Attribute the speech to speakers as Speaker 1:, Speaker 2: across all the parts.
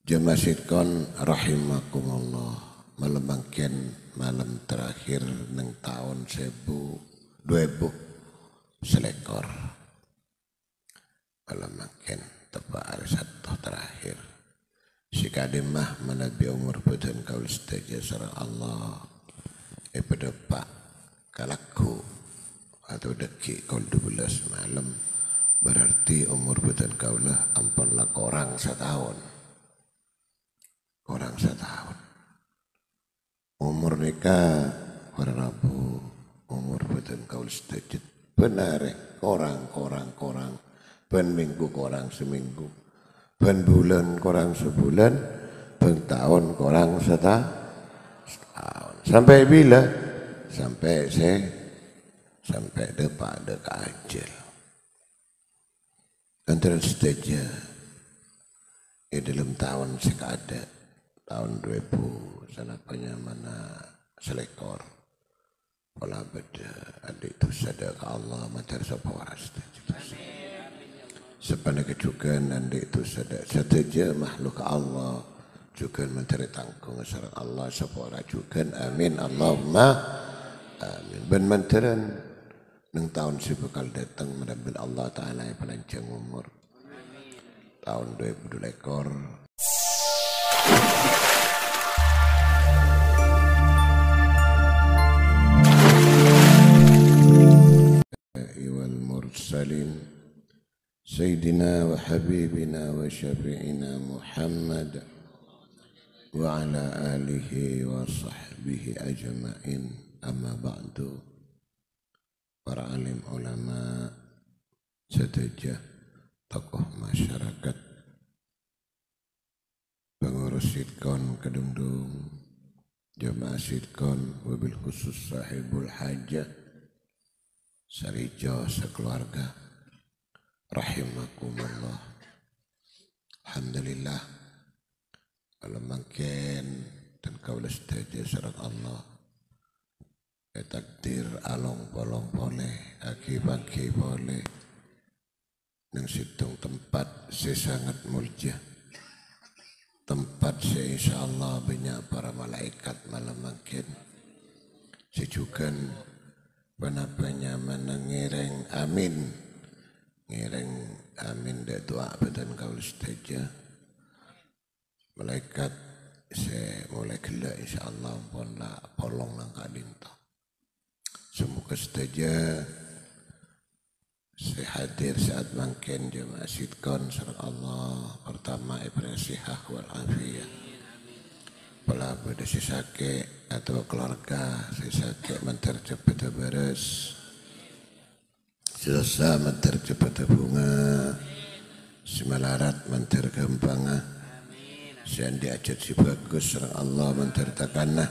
Speaker 1: Jemaah Sidkon rahimakumullah, malam mangken malam terakhir neng tahun 2000 selekor. Malam mangken tepat hari satu terakhir. Si kadimah menabi umur badan kaul sedaja sareng Allah. Pada pak kalaku atau deki kaul 12 malam. Berarti umur badan kaulah ampunlah korang setahun. Orang setahun. Umur nikah para Rabu, umur badan kaul sedikit benar korang. Ben minggu korang seminggu, ben bulan korang sebulan, ben tahun korang setahun. Sampai bila? Sampai depan ajal. Antara saja dalam tahun sekada. Tahun 2000 sanapanya mana selekor pola beda adik itu sadar ke Allah macar sapa waras sepana kejukan adik itu sadar saja makhluk Allah juga mencari tanggung sareng Allah sapa waras juga amin Allahumma amin ben mantaran nang tahun si bakal datang mudah-mudahan Allah taala yang panjang umur tahun 2000 lekor والمرسلين سيدنا وحبيبنا وشفيعنا محمد وعلى آله وصحبه أجمعين أما بعد para alim ulama sedaya tokoh masyarakat pengurus Sidkon Kedungdung jemaah Sidkon wabil khusus sahibul hajah Sarijo sekeluarga rahimakumullah. Alhamdulillah kalau makin dan kaulah sedaja sareng Allah takdir along bolong boleh aki-aki boleh nang situng tempat sesangat mulia tempat insyaallah banyak para malaikat malam makin sejukan penapanya mana ngereng amin dan doa badan kau saja malaikat saya mulai gila insyaallah pun lah polong langkah dinta semoga saja saya hadir saat mungkin jemaah Sidkon sareng Allah pertama ibrasihah wal afiyah pala pada sisake atau keluarga sisake mentercepat beres selesai mentercepat bunga semalarat mentergempanga sian diajat si bagus sareng Allah mentertakanah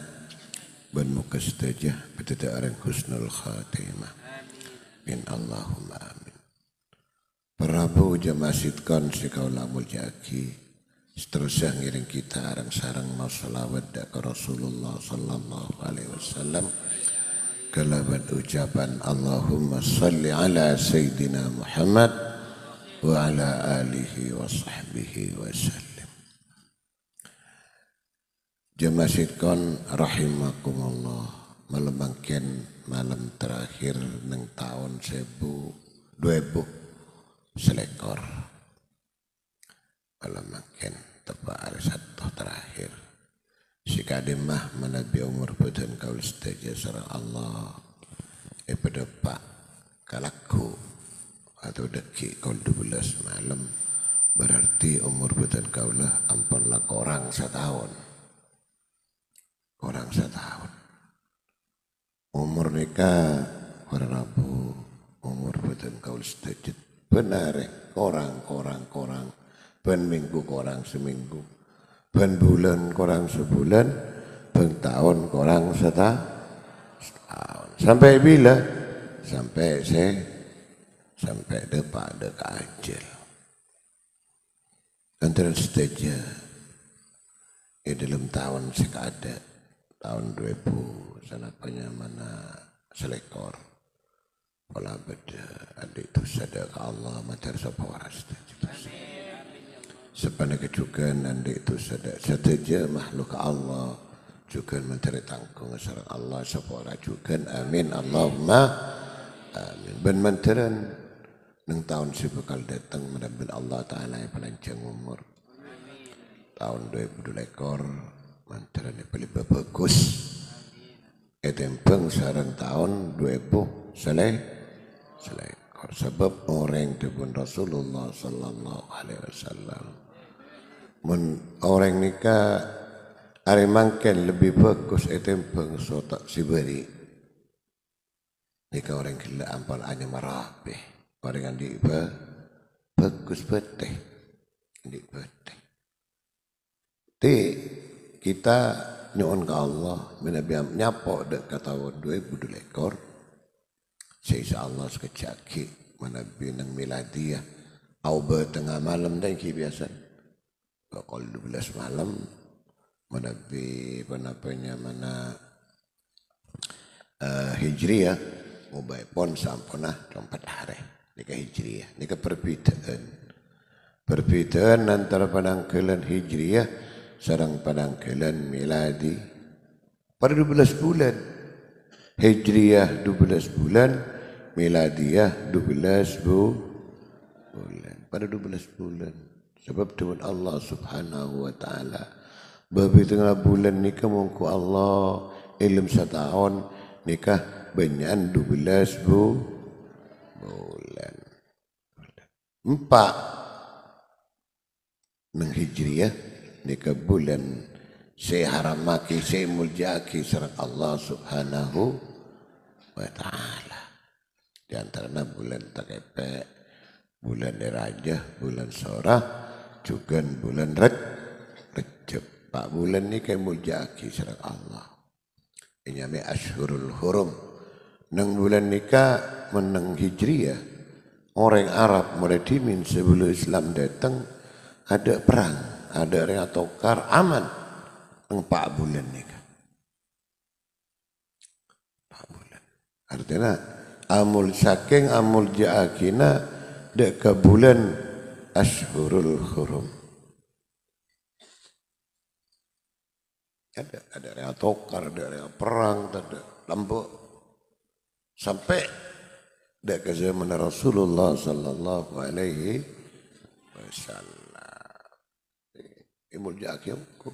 Speaker 1: ben muka sedaja betada areng husnul khatimah min Allahumma amin Prabu jemaah Sidkon sikaula muljaki seterusnya ngiring kita arang sarang mau salawat ke Rasulullah sallallahu alaihi wasallam kalaban ucapan Allahumma salli ala Sayyidina Muhammad wa ala alihi wa sahbihi wasallam. Jemaah Sidkon rahimakumullah malam mangken malam terakhir neng tahun 2000 selekor malam mangken tepat hari satu terakhir si kadimah menabi umur badan kaul sedaja sareng Allah pada pak kalaku atau deki kaul 12 malam berarti umur badan kaulah ampunlah korang setahun umur nikah para Rabu umur badan kaul sedikit benar korang ben minggu korang seminggu ben bulan korang sebulan ben tahun korang setahun sampai bila sampai depan ajal antara saja dalam tahun sekada tahun 2000 sanapanya mana selekor pola beda adik itu sadar ke Allah macar sapa waras sepanjang juga nanti itu setuju makhluk Allah juga menteri tanggung syarat Allah sepora juga amin Allahumma amin ben menteran nang tahun si bakal datang menabil Allah Ta'ala yang panjang umur tahun 2002 ekor menteran yang paling bagus etempeng sarang tahun 2000 selai sebab orang itu pun Rasulullah Sallallahu Alaihi Wasallam orang nikah hari mangken lebih bagus etempeng sotak si beri nikah orang gila ampal hanya merapih orang yang di bagus beteh di beteh ti kita nyuun ke Allah menabiam nyapok dek kata 2002 ekor Insya Allah sekejaki menabi nang miladiyah au tengah malam dan ki biasa bakal 12 malam menabi penapanya mana hijriyah mubai pon sampuna 4 hari nikah hijriyah nikah perbedaan antara padangkelan hijriyah sareng padangkelan miladi pada 12 bulan hijriyah 12 bulan miladiyah 12 bulan pada 12 bulan sebab Tuhan Allah Subhanahu wa taala babi tengah bulan nikah mungku Allah ilm setahun nikah banyak 12 bulan 4 nang hijriyah nikah bulan saya haramaki saya muljaki syarat Allah Subhanahu wa taala di antaranya bulan Takepe, bulan Rajah, bulan Sorah, juga bulan Rejab. Pak bulan ini kayak muljaki syarat Allah. Ini namanya Ashurul Hurum. Nang bulan nikah menang hijriyah. Orang Arab mulai dimin sebelum Islam datang ada perang, ada orang tokar aman. Nang 4 bulan nikah. 4 bulan. Artinya amul saking amul jaakina dek ke bulan Ashurul Hurum. Ada area tokar, ada area perang, ada lambuk. Sampai dek ke zaman Rasulullah Sallallahu Alaihi Wasallam. Imul jaakiku.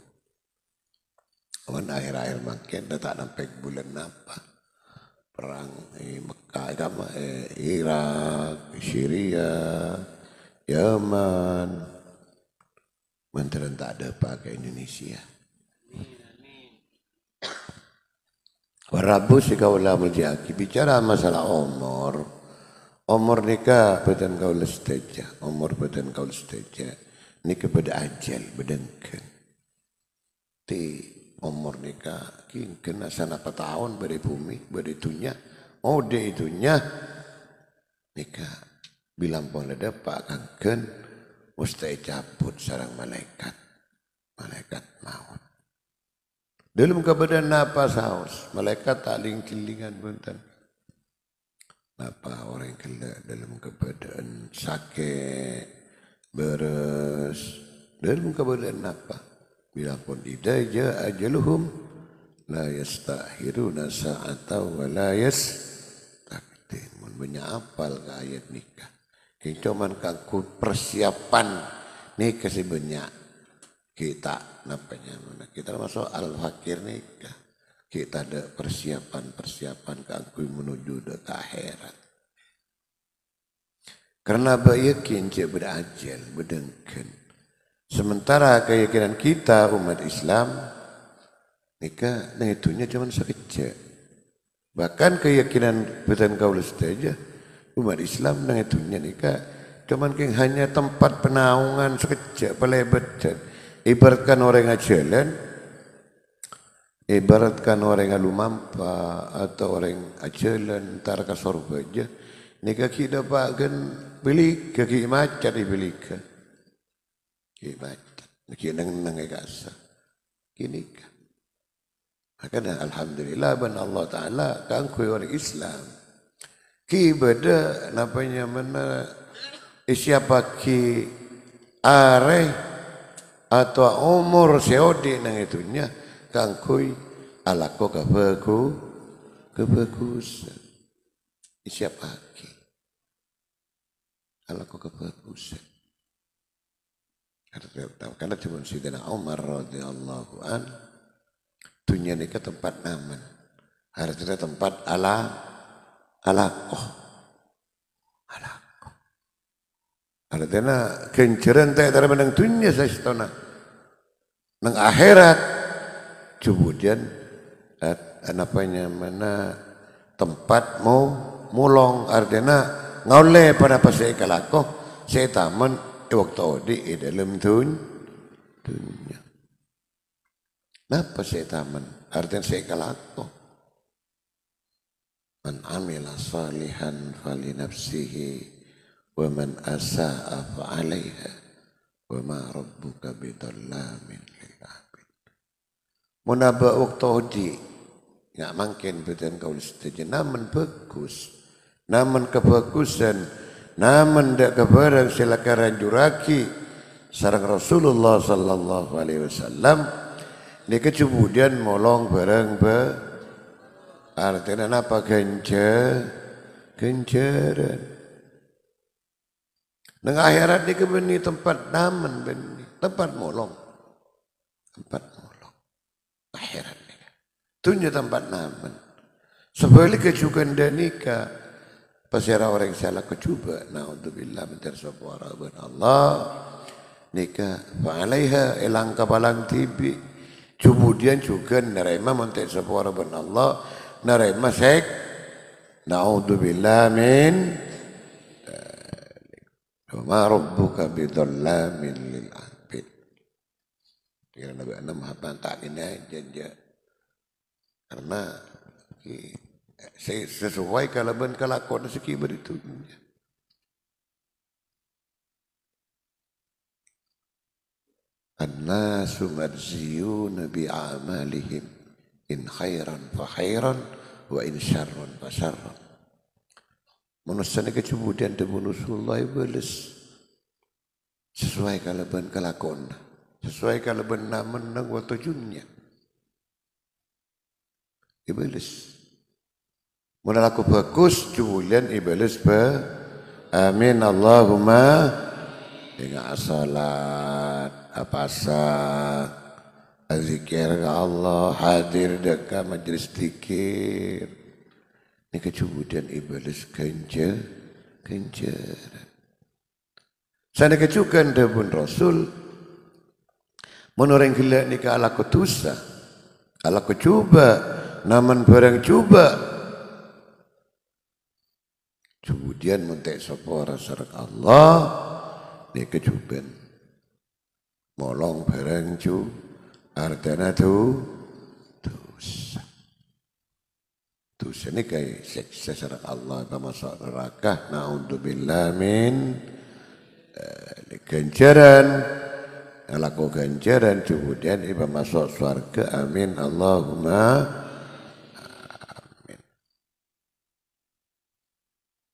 Speaker 1: Awan akhir-akhir makin tak sampai bulan apa. Perang Mekah, Irak, Syria, Yaman, menteri tak ada pakai Indonesia. Warabu si kaulah muljaki bicara masalah umur nikah badan kau lesteja, umur badan kau lesteja, nikah pada ajal bedengken. Ti umur nikah kena sana tahun beri bumi beri dunia ode itunya nikah bilang pun ada pak kangken mesti cabut sarang malaikat maut dalam keadaan napa saus malaikat taling cilingan buntan napa orang kena dalam keadaan sakit beres dalam keadaan napa bila pun idza ajaluhum la yastakhiruna sa'atan wa la yastaqdimun banyak apal ke ayat nikah cuman kangku persiapan nikah sih banyak kita napanya mana kita masuk al-fakir nikah kita ada persiapan kangku menuju ke akhirat karena yakin je berajal bedengken. Sementara keyakinan kita umat Islam nikah nah itunya cuma sekejap. Bahkan keyakinan betan kaula saja umat Islam nah itunya nikah cuma hanya tempat penaungan sekejap pelebatan. Ibaratkan orang ajalan, ibaratkan orang alumampa atau orang ajalan antara kasar baja nikah kita bagian beli kaki macan dibeli ke. Kita nang kasa, kini kan. Makanya alhamdulillah ban Allah Taala kangkui orang Islam. Ki beda napanya mana siapa ki are atau umur seodi nang itunya kangkui alako kebagusan siap lagi alako kebagusan karena cuma Sayyidina Umar radhiyallahu an dunia ini ke tempat aman harusnya tempat alako artinya kenceran tak ada menang dunia saya setona nang akhirat kemudian apanya mana tempat mau mulong artinya ngoleh pada pasai kalako saya taman waktu di dalam dunia napa saya taman artinya saya kalako man amila salihan fali nafsihi wa man asa'a fa 'alaiha wa ma rabbuka bidhallamin lil 'abid. Munaba waktu di enggak mungkin betul kau setuju namun bagus. Namun kebagusan namun dak kebarang silakaran juraki sareng Rasulullah sallallahu alaihi wasallam ni kemudian molong barang artinya apa genceran nang akhirat ni kebeni tempat naman beni tempat molong akhirat ni tunya tempat naman sebalik kecukan dan nikah pasira orang salah kecuba naudzubillah min tarsabara bin Allah nikah fa'alaiha ilang kapalang tibi kemudian juga nerima mentek sapara bin Allah nerima sek naudzubillah min ma rabbuka bidhallamin lil 'abid. Kira Nabi ana maha pantak ini aja. Karena sesuai kalau ben kelakon seki beritu. An-nasu marjiyun bi a'malihim in khairan fa khairan wa in syarran fa syarran. Manusia ni kemudian debunusullah ibalis sesuai kalau ben kelakon sesuai kalau ben namen nang waktu junnya ibalis mun laku bagus kemudian ibalis amin Allahumma dengan salat apa sah zikir Allah hadir dekat majlis zikir ini kemudian iblis kencer. Sana kecukan debun Rasul menoreng gila ni ke ala kutusa, ala kucuba, naman barang cuba. Kemudian mentek sopora sarak Allah ni kecuban molong barang cu artana tu dosa. Dosa ni kaya seksa sarak Allah masuk neraka naudzubillah min ganjaran laku ganjaran kemudian iba masuk surga amin Allahumma amin.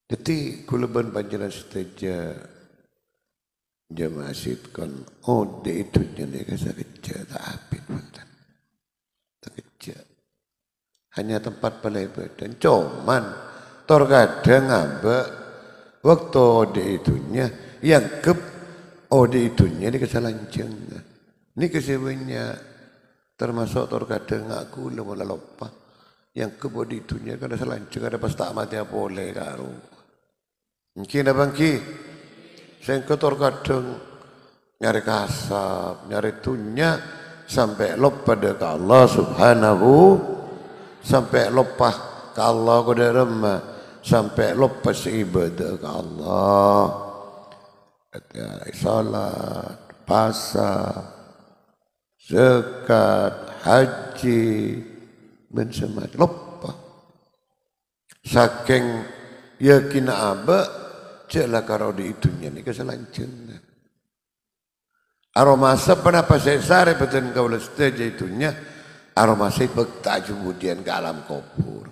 Speaker 1: Jadi kulaban panjenengan seteja jamaah sitkon de itu jadi kasa kerja tak apit punten tak kerja hanya tempat pelebadan cuman tor kadang ngambek waktu de itunya yang ode itunya ini kesalanceng ini kesewanya termasuk tor kadang aku lemah lupa yang ode itunya kada selanceng ada pas tak mati apa boleh karo mungkin ada bangki saya tor kadang nyari kasap nyari tunya sampai lupa pada Allah subhanahu sampai lupa ke Allah kuda remah sampai lupa seibadah ke Allah salat, puasa, zakat, haji, mensemat lupa. Saking yakin aba, celah karo di itunya ni kesalanceng. Aroma apa saya sare betul kau lesteja itunya aroma saya tak kemudian ke alam kubur.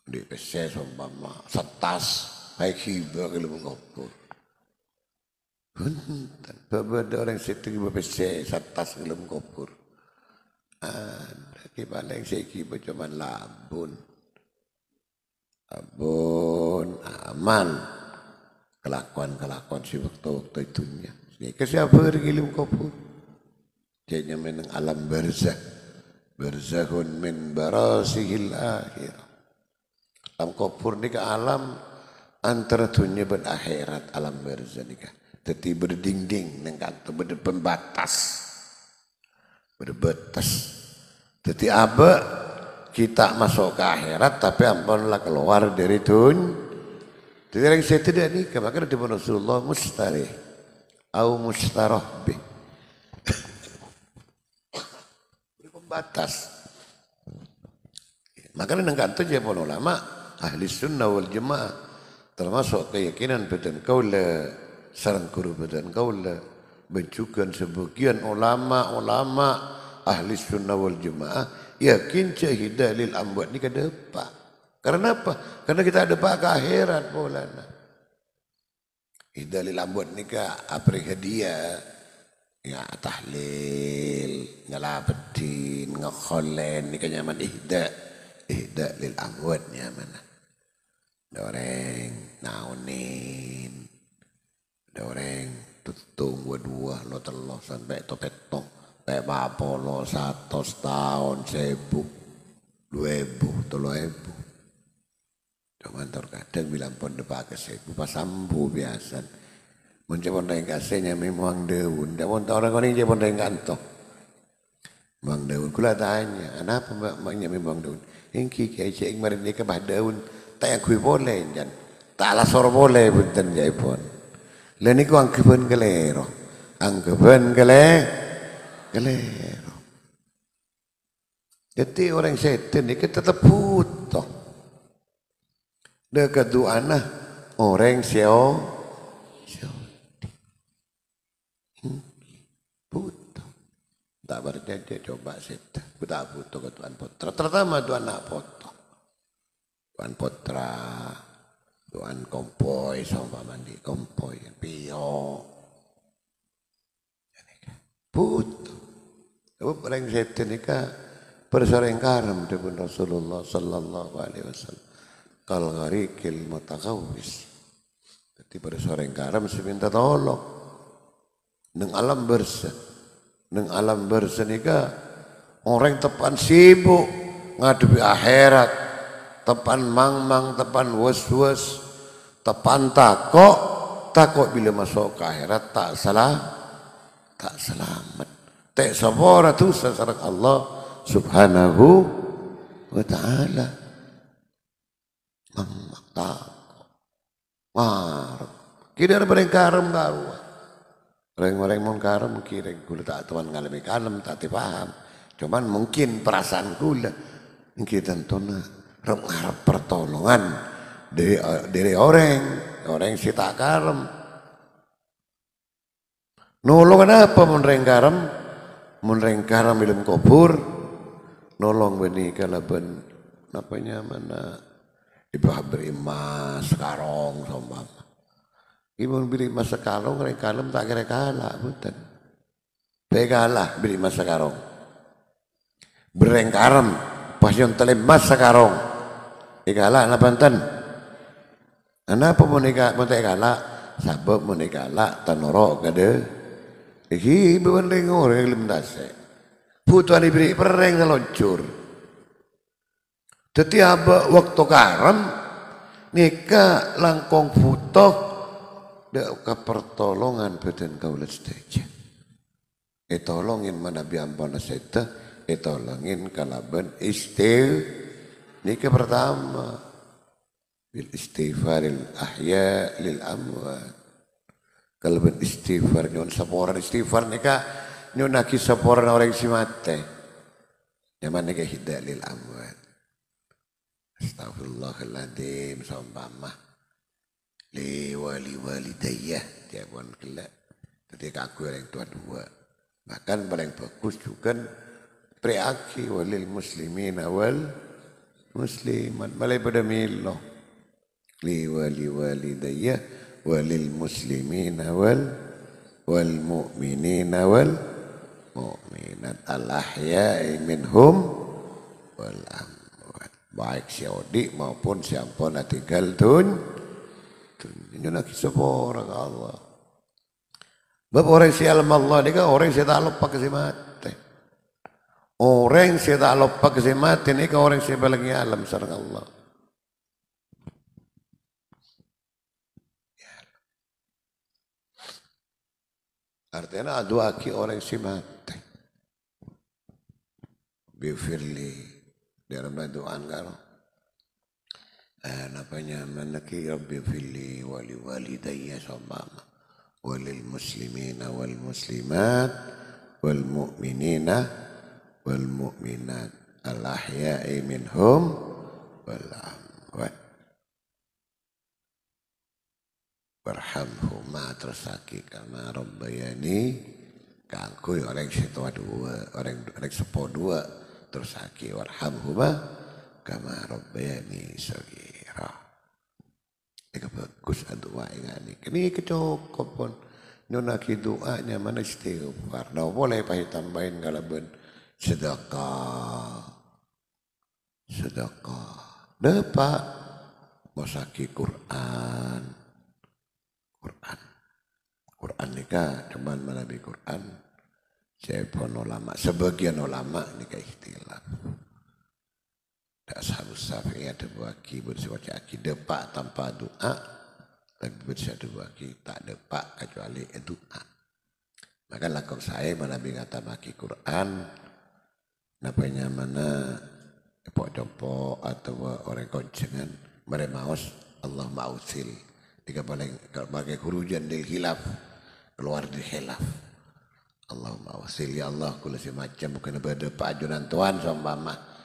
Speaker 1: Di PC sombama setas baik hibah ke alam kubur. Punten. Beberapa orang situ berbesi satas ilmu kubur. Ada paling segi cuma labun. Labun aman. Kelakuan si waktu itunya. Ini siapa ilmu kubur? Dia menang alam barzah. Barzahun min barasihil akhir. Alam kubur ni ke alam antara dunia dan akhirat alam barzah ni ke. Jadi berdinding nengkat berpembatas. Berbatas. Jadi apa kita masuk ke akhirat tapi ampunlah keluar dari dunia. Jadi yang saya tidak nikah maka di Rasulullah mustarih atau mustarah bih. Berpembatas. Maka nengkat itu jadi ulama ahli sunnah wal jamaah termasuk keyakinan badan kaula sarang guru badan kaula bencukan sebagian ulama ahli sunnah wal jamaah yakin syahidah lil amwat ni kada apa. Karena apa? Karena kita ada pak ke akhirat bolana. Hidah lil amwat ni ka aprih dia ya tahlil ngalabedin ngakholen ni kanyaman ihda lil amwat ni mana. Doreng naunin doreng tutung dua lo teloh sampai topetong kayak apa lo 100 tahun 1000 2000 3000 cuman terkadang bilang pon depak ke 1000 pas sambu biasa mencoba orang kasihnya memang daun daun orang ini dia pon kantor bang daun kula tanya kenapa maknya memang daun ingki kiai cek kemarin ni kebah daun tak yang kui boleh jan tak lah sor boleh punten jai pon lain ni ku angkepan kelero jadi orang setan ni kita tetap butuh dekat doana orang sio butuh tak berjaya coba setan kita butuh ke Tuhan Putra terutama Tuhan anak potong Tuhan Putra Tuhan kompoi sama mandi kompoi pio butuh orang setan ni ka bersareng karam dengan Rasulullah sallallahu alaihi wasallam kal gharikil mutaqawwis jadi bersareng karam seminta tolong neng alam bersah ni ka orang tepan sibuk ngadepi akhirat tepan mang tepan was tepan takok bila masuk ke akhirat tak selamat tak sabara tu sasaran Allah subhanahu wa ta'ala kira bareng karam garua orang mon karam kira gula tak tuan ngalami kalam tak dipaham cuman mungkin perasaan gula kita tona harap pertolongan dari orang si tak karam nolong apa menreng karam ilmu kubur nolong beni kalaban napanya mana ibu beri emas sekarang sombam ibu beri emas sekarang reng karam tak kira kalah bukan begalah beri emas sekarang bereng karam pas yang telim emas sekarang ikalah napanten kenapa mau kalah sabab mau kalah tanorok kade iki bebereng orang lim dase putuan diberi pereng seloncur setiap waktu karam nikah langkong butuh ke pertolongan badan kaula sedaya tolongin mana biampana seta tolongin kalaban nikah pertama bil istighfaril ahya lil amwat kalau beristighfar nyon saporan istighfar nikah nyon lagi saporan orang si mate nyaman nikah hidayah lil amwat astagfirullahaladzim sambamah li walidayah dia pun kelak ketika aku yang tua dua bahkan paling bagus juga preaki walil muslimin wal muslimat malai pada miloh li walidayah walil muslimin wal wal mu'minina wal mu'minat al-ahya'i minhum wal amwat. Baik si Odi maupun si ampun tinggal ini nak kisah orang Allah. Bab orang si alam Allah ni kan orang si tak lupa kasi mati. Orang si tak lupa kasi mati ni kan orang si balagi alam sarang Allah. Artinya doa ki orang si mati. Bifirli dalam doaan kalau napanya manaki rabbi firli wali walidayya sambama walil muslimina wal muslimat wal mu'minina wal mu'minat al ahya'i minhum wal amwat warhamhuma tersaki kama rabbayani kangku orang setua dua orang sepo dua tersaki warhamhuma kama rabbayani saghira. Ika bagus doa ini. Ini kecukup pun. Nunaki doanya mana istighfar. Nah boleh pahi tambahin kalaban sedekah. Sedekah. Dapat masaki Quran. Quran nikah cuman menabi Quran. Saya pun ulama. Sebagian ulama nikah ikhtilaf. Ashabus Syafi'i ada bagi bersuara depak tanpa doa, tapi bersuara bagi tak depak kecuali doa. Maka lakon saya menabi kata bagi Quran, napanya mana epok-jempok atau orang koncengan meremaus Allah mausil. Jika paling bagai hurujan del hilaf keluar di hilaf. Allah mausil ya Allah kula semacam bukan berdepak ajunan Tuhan sambama.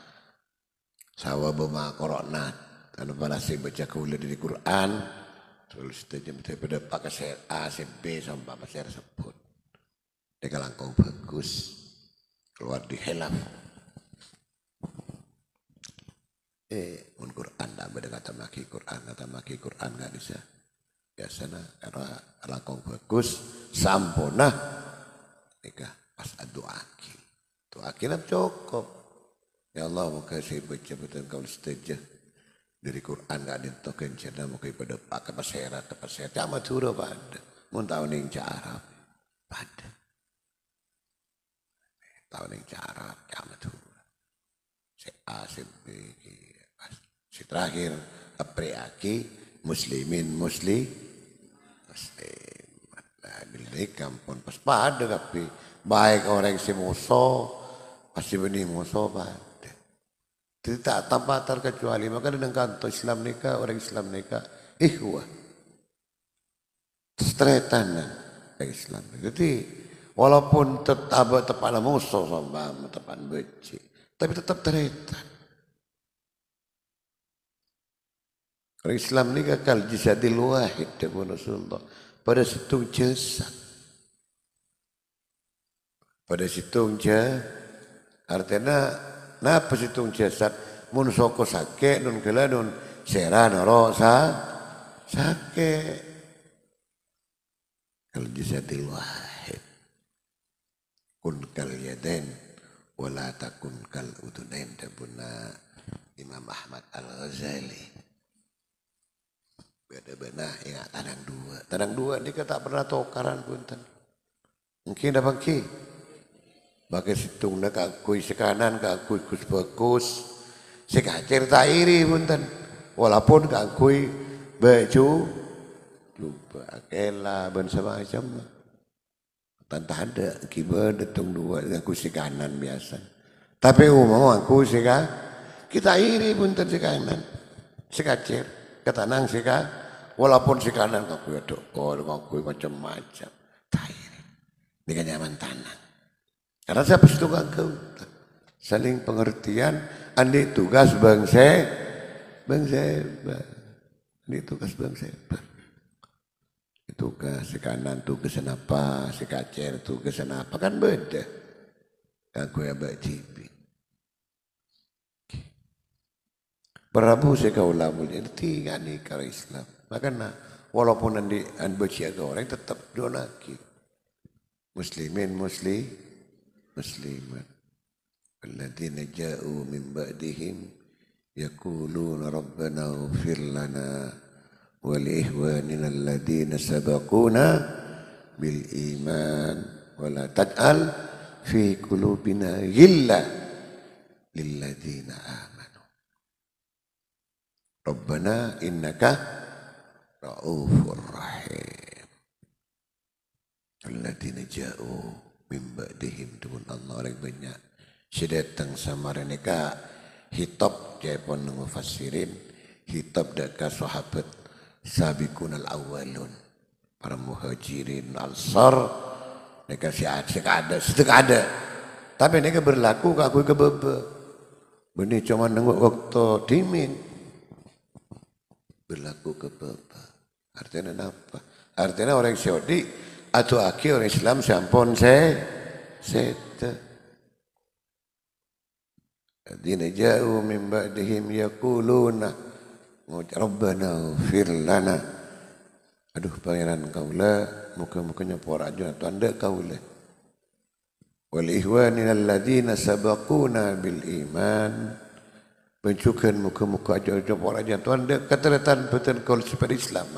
Speaker 1: Sawa bema korona dan balasi baca kula di Quran terus tajam pada pakai ser A ser B sampai pasir sebut dia langkau bagus keluar di hilaf mun Quran tak beda kata maki Quran nggak bisa biasanya karena langkau bagus sampona nikah pas doa nak cukup. Ya Allah muka saya baca betul kau setuju dari Quran gak ada token cina muka pada pakai pasera cama turo pada mun tahun yang Arab pada tahun yang Arab cama turo si A si B si terakhir apriaki muslimin muslim nah bila kampung pas pada tapi baik orang si musuh pasti benih musuh pada tidak tanpa terkecuali maka dengan kantor Islam nikah orang Islam nikah ikhwah setretanan Islam jadi walaupun tetap tepat musuh sama tepat benci tapi tetap teretan orang Islam nikah kal jisadil wahid dengan Rasulullah pada situng jasad pada situng artinya napa situng jasad mun soko sake nun kala nun sera noro sake kal jasadil wahid kun kal yadain wala takun kal udunain tabuna Imam Ahmad Al-Ghazali beda benah ingat tanang dua ni tak pernah tokaran punten mungkin dah bangki bagai situng nak akui sekanan akui kus bagus sekacer tak iri punten walaupun akui baju lupa akela ben semacam tantah ada kibar detung dua aku sekanan biasa tapi umum aku seka kita iri punten sekanan sekacer ketanang seka walaupun sekanan akui ada akui macam-macam tak iri dengan nyaman tanah. Karena siapa itu kau saling pengertian, andi tugas bangsa, andi tugas bangsa. Tugas sekanan tugas apa, sekacer tugas apa kan beda. Aku ya bajibi. Prabu sekaulah mulia tiga nih kalau Islam. Makanya walaupun andi baca orang tetap donaki. muslimin muslimat. Alladzina ja'u min ba'dihim yaquluna rabbana ighfir lana wa li ikhwanina alladzina sabaquna bil iman wa la taj'al fi qulubina ghillan lil ladzina amanu. Rabbana innaka ra'ufur rahim. Alladzina ja'u min ba'dihim, tuhan Allah orang banyak si datang sama mereka hitab jaipun mufassirin, hitab daka sahabat sabiqun al-awwalun, para muhajirin ansar. Mereka sedek ada tapi mereka berlaku aku kebebe benih cuma nengok waktu dimin berlaku kebebe. Artinya apa? Artinya orang Saudi atau akhir orang Islam sampun sete. Alladzina ja'u min ba'dihim yaquluna rabbana ighfir lana. Aduh pangeran kaula muka-mukanya porajo atau anda kaula. Wal ihwanina alladzina sabaquna bil iman. Bencukan muka-muka ajo porajo atau anda keteratan betul kaul seperti Islam.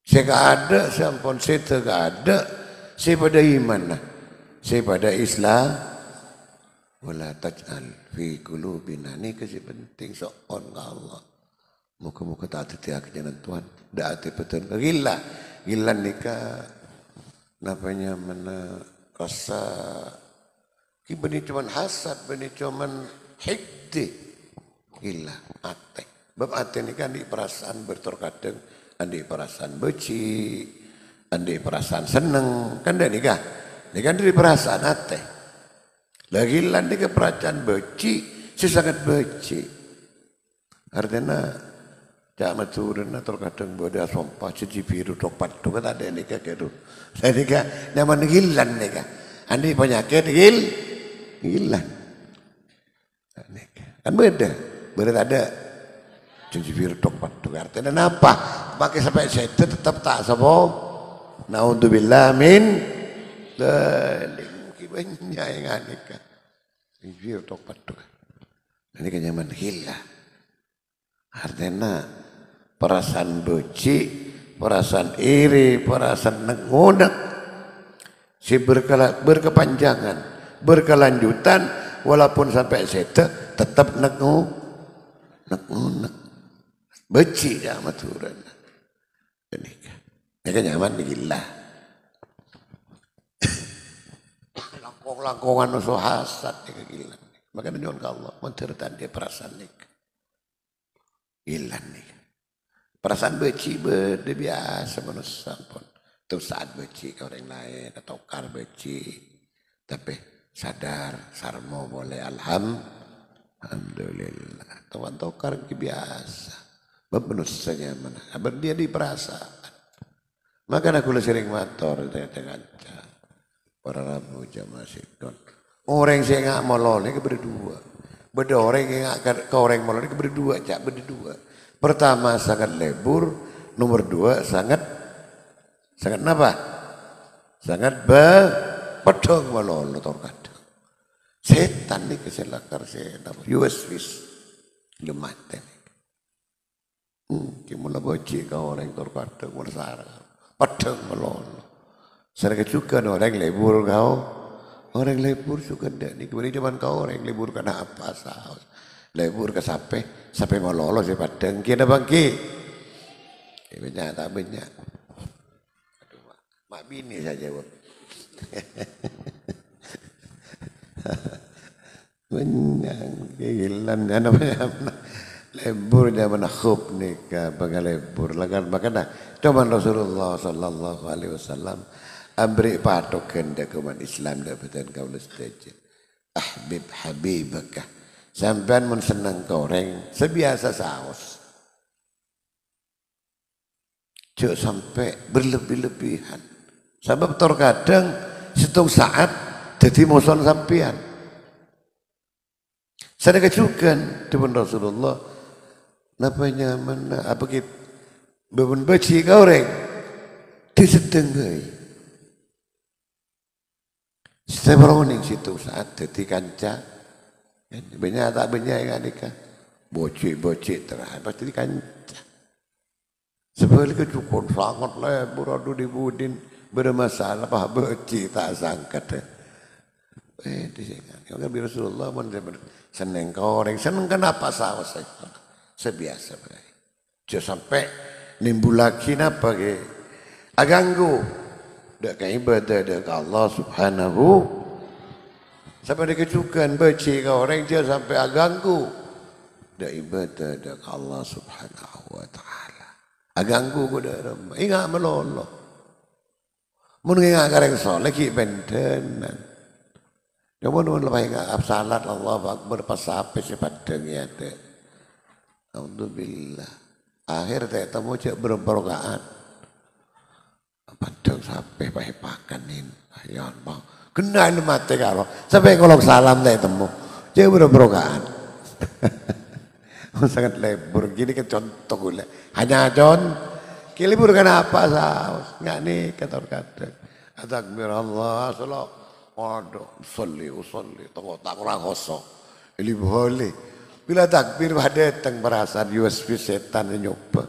Speaker 1: Saya tak ada sampun saya tak ada saya pada iman saya pada Islam. Wala taj'al fi qulubina, ni kasi penting soon ka Allah. Muka-muka tak hati-hati dengan Tuhan. Tak hati betul. Gila nikah. Napanya mana rasa. Benih cuman hasad, benih cuman hikti. Gila, hati. Bab hati ni kan di perasaan berterkadang. Andi perasaan beci. Andi perasaan seneng. Kan dah nikah. Ni kan dari perasaan hati. Lagi lantai ke perasaan beci, saya sangat beci. Artinya, jangan turun terkadang bodoh sompah, cuci biru topat, tu kan ada nikah gitu. Saya nikah, nyaman gilan nikah. Andi penyakit gilan. Kan beda ada cuci biru topat. Tu artinya apa? Pakai sampai saya tetap tak sabo. Naudzubillah min banyak yang nikah. Biar topat tu. Ini kan zaman hilah. Artinya perasaan beci, perasaan iri, perasaan nengunak. Si berkepanjangan, berkelanjutan, walaupun sampai sete tetap nengunak. Beci ya maturan. Ini kan zaman hilah. Langkongan usul hasad kegilaan. Maka nyon ka Allah menceritakan dia perasaan ni. Gilan ni. Perasaan beci berde biasa manusia pun. Tu saat beci ke orang lain atau kar beci. Tapi sadar sarmo boleh alhamdulillah. Tuan tokar biasa. Manusia mana? Berdia di perasaan. Maka aku sering mator dengan para rabu jamaah sikon. Orang saya ngak molol ni berdua. Beda orang yang ngak ke orang molol ni berdua, cak berdua. Pertama sangat lebur, nomor dua sangat apa? Sangat pedang molol tor kadang. Setan ni keselakar setan. Yuwis lemah ten. Kimula boci ka orang tor kadang bersara. Pedang molol. Saya juga orang lebur kau, orang lebur juga tidak. Ni kemudian zaman kau orang lebur kena apa sah? Lebur ke sampai mau lolos si padang kita bangki. Banyak tak banyak. Aduh, mak bini saya jawab. Banyak kegilaan namanya lebur zaman khub nikah bagai lebur lagan makana. Cuman Rasulullah sallallahu alaihi wasallam amri patokan dah kuman Islam dapatan kau lestej. Ahbib habibaka. Sampean mun senang goreng sebiasa saus. Jangan sampai berlebih-lebihan. Sebab terkadang setung saat jadi musuh sampean. Saya kejukan dengan Rasulullah. Napanya mana apa kita bebun beci goreng disetengah. Setiap orang ning situ saat dadi kanca. Banyak tak banyak yang nikah. Bocik-bocik terakhir pasti kanca. Sebalik kecukun sangat lebar adu dibudin bermasalah apa bocik tak sangkat. Disengat. Yang Nabi Rasulullah seneng koreng, seneng kenapa sawas sebiasa baik. Jangan sampai nimbul lagi napa ke aganggu. Dak ke ibadah dak Allah Subhanahu. Sampai dikecukan beci koreng jangan sampai aganggu. Dak ibadah dak Allah Subhanahu wa taala. Aganggu ko dak remah. Ingat melolo. Mun ingat kareng soleh ki bentenan. Namun lepas ingat salat Allah Akbar pas sampai sepadang ya dek. Alhamdulillah. Akhir tak temu cek berperokaan. Padang sampai pakai pakanin. Ya bang. Kena ini mati karo. Sampai kalau salam tak temu. Cek berperokaan. Sangat lebar. Gini kan contoh gula. Hanya Kili libur kenapa saus? Nggak nih kata-kata. Takbir Allah salam. Waduh, usolli, tengok tak kurang kosong. Ini boleh. Bila takbir datang perasaan USB setan nyoba.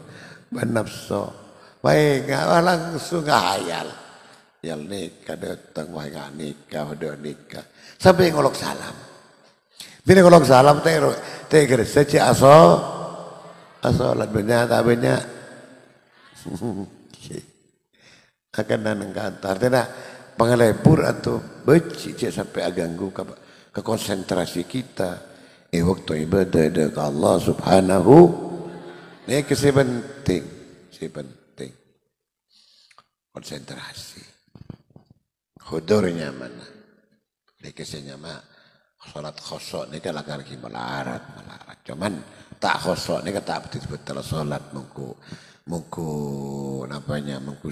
Speaker 1: Benapso. Baik, langsung ngayal. Yal nikah datang, wah nggak nikah, udah nikah. Sampai ngolok salam. Bila ngolok salam, tegir sejak asolat banyak, tak banyak. Akan naneng kantor. Tidak. Pengelebur atau beci sampai aganggu ke konsentrasi kita. Waktu ibadah ke Allah Subhanahu. Ini penting, penting. Konsentrasi. Hudurnya mana? Ini kesenya mah salat khosok ini kan lagi melarat. Cuman tak khosok ini kan tak betul salat mengku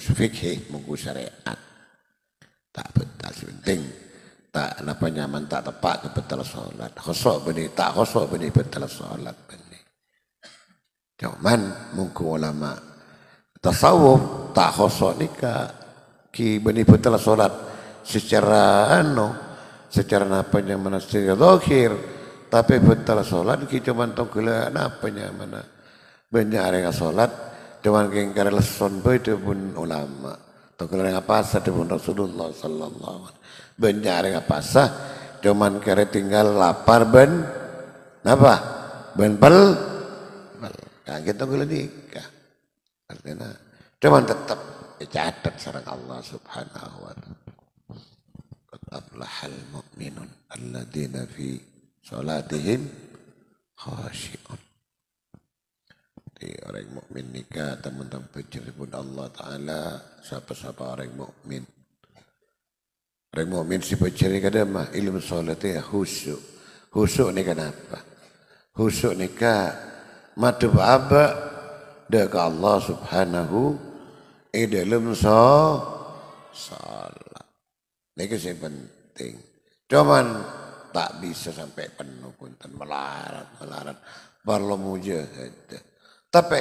Speaker 1: fikih, mengku syariat. Tak betul penting tak nyaman tak tepat ke betul solat khosok benih tak khosok benih betul solat benih cuman mungkin ulama tasawuf tak khosok nikah ki benih betul solat secara secara zahir tapi betul solat ki cuman tongkula mana banyak orang solat cuman kengkar leson itu pun ulama tongkol yang apa sah pun Rasulullah sallallahu alaihi wasallam. Banyak yang apa sah, cuman kira tinggal lapar napa? Nah, kita boleh nikah. Artinya, cuman tetap dicatat sareng Allah Subhanahu wa taala. Qad aflahal mu'minun alladzina fi salatihim khashi'un. Orang mukmin nikah teman-teman pun Allah Taala siapa-siapa orang mukmin. Orang mukmin si pencari kada mah ilmu solatnya khusyuk. Khusyuk ni kenapa? Khusyuk nikah madhab aba dekat Allah Subhanahu dalam salat. Ini yang penting. Cuman tak bisa sampai penuh pun melarat. Perlu mujahid. Tapi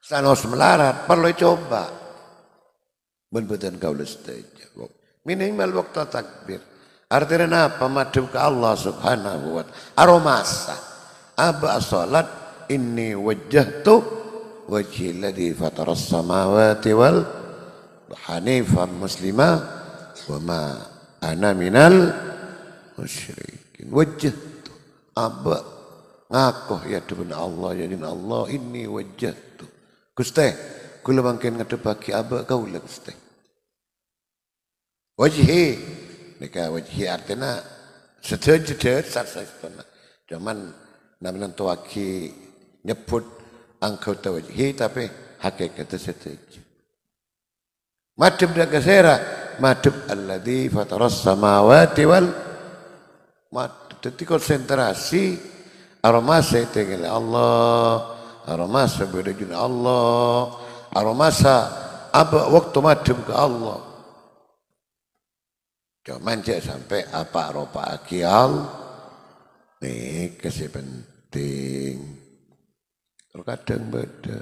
Speaker 1: sanos melarat perlu coba. Benar-benar kau setuju. Minimal waktu takbir. Artinya apa? Madhab ke Allah Subhanahu wa ta'ala. Aromasa. Aba salat inni wajjahtu wajhi alladhi fataras samawati wal hanifan muslimah wa ma ana minal musyrikin. Wajjahtu. Aba ngakoh ya Tuhan Allah ya din Allah ini wajah tu. Gusti, kula mangken ngadepake aba kaula Gusti. Wajhi nika wajhi artinya sedher sarsana. Cuman namanya tuaki nyebut angkau wajhi tapi hakikat setuju. Madhab dak kesera madhab alladzi fataras samawati wal dadi konsentrasi aromasa tinggal Allah, aromasa berjun Allah, aromasa apa waktu madhab ke Allah. Cuman jangan sampai apa ropa akial, nih kasih penting. Terkadang beda.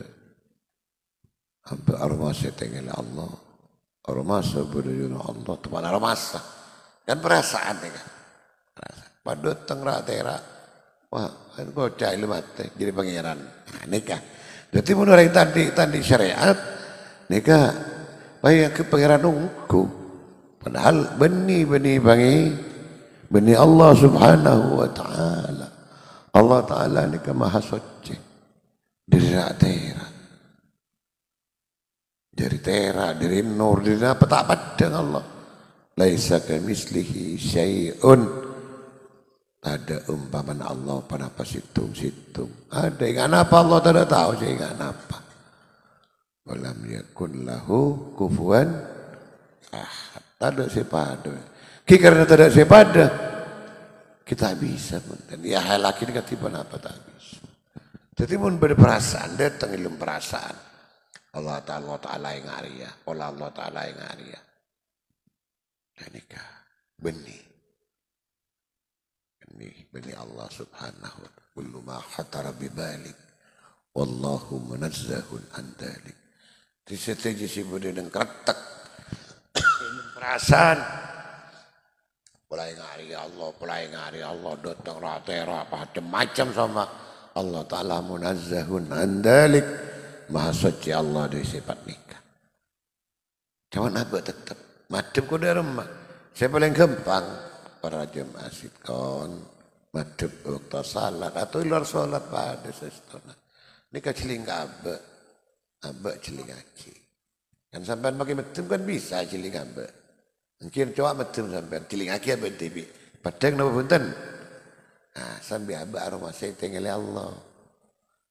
Speaker 1: Apa aromasa tinggal Allah, aromasa berjun Allah, teman aromasa. Kan perasaan nih kan. Padahal tengrak terak. Wah, kan gocah mati jadi pangeran. Nah, nikah. Jadi menurut tadi syariat nikah bayar ke pangeran nunggu. Padahal benih bani Allah Subhanahu wa taala. Allah taala nikah maha suci. Dari tera. Dari tera, dari nur, dari apa tak pada Allah. Laisa kamislihi syai'un. Ada umpaman Allah pada apa situng. Ada ingat apa Allah tidak tahu saya ingat apa. Walam yakun lahu kufuwan ahad. Tidak sepada. Karena tidak sepada kita bisa pun. Dan ya hal laki ini ketiban apa tak bisa. Jadi pun berperasaan datang ilmu perasaan. Allah Ta'ala yang arya. Allah Ta'ala yang arya. Dan nikah benih Allah subhanahu wa ta'ala. Kullu ma khatara bibalik. Wallahu munazzahun an dalik. Di setiap sibuk dengan kretek. Perasaan. Pulai ngari Allah. Datang ratera macam sama Allah Ta'ala munazzahun an dalik. Maha suci Allah dari sifat nikah. Cuman apa tetap. Madem kuda remah. Saya paling gampang. Para jemaah sitkon. Madem waktu salat. Atau luar salat pada sestona. Nikah ciling abek. Abek ciling haji. Kan sampai pakai madem kan bisa ciling abek. Mungkin coba madem sampai. Ciling haji abek tibi. Padahal kenapa punten. Nah sampai abek aroma saya tinggal Allah.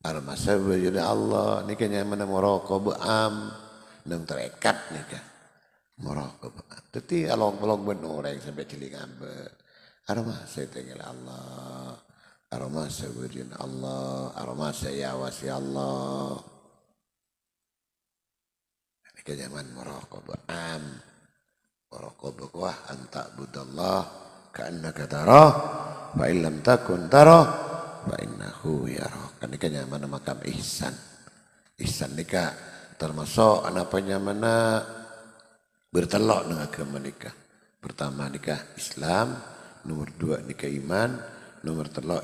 Speaker 1: Aroma saya berjudi Allah. Nikahnya mana moroko beam. Nang terekat nikah. Moroko beam. Tapi along-along benar yang sampai ciling abek. Aroma saya tinggal Allah. Aroma saya berjudi Allah. Aroma saya awasi Allah. Nikahnya mana moroko beam. Moroko beam. Anta budallah. Ka'annaka tarah. Fa'illam takun tarah. Fa'innahu yarah. Nikahnya mana makam ihsan. Ihsan nikah termasuk anaknya mana bertelok dengan agama nikah. Pertama nikah Islam, nomor 2 nikah iman, nomor 3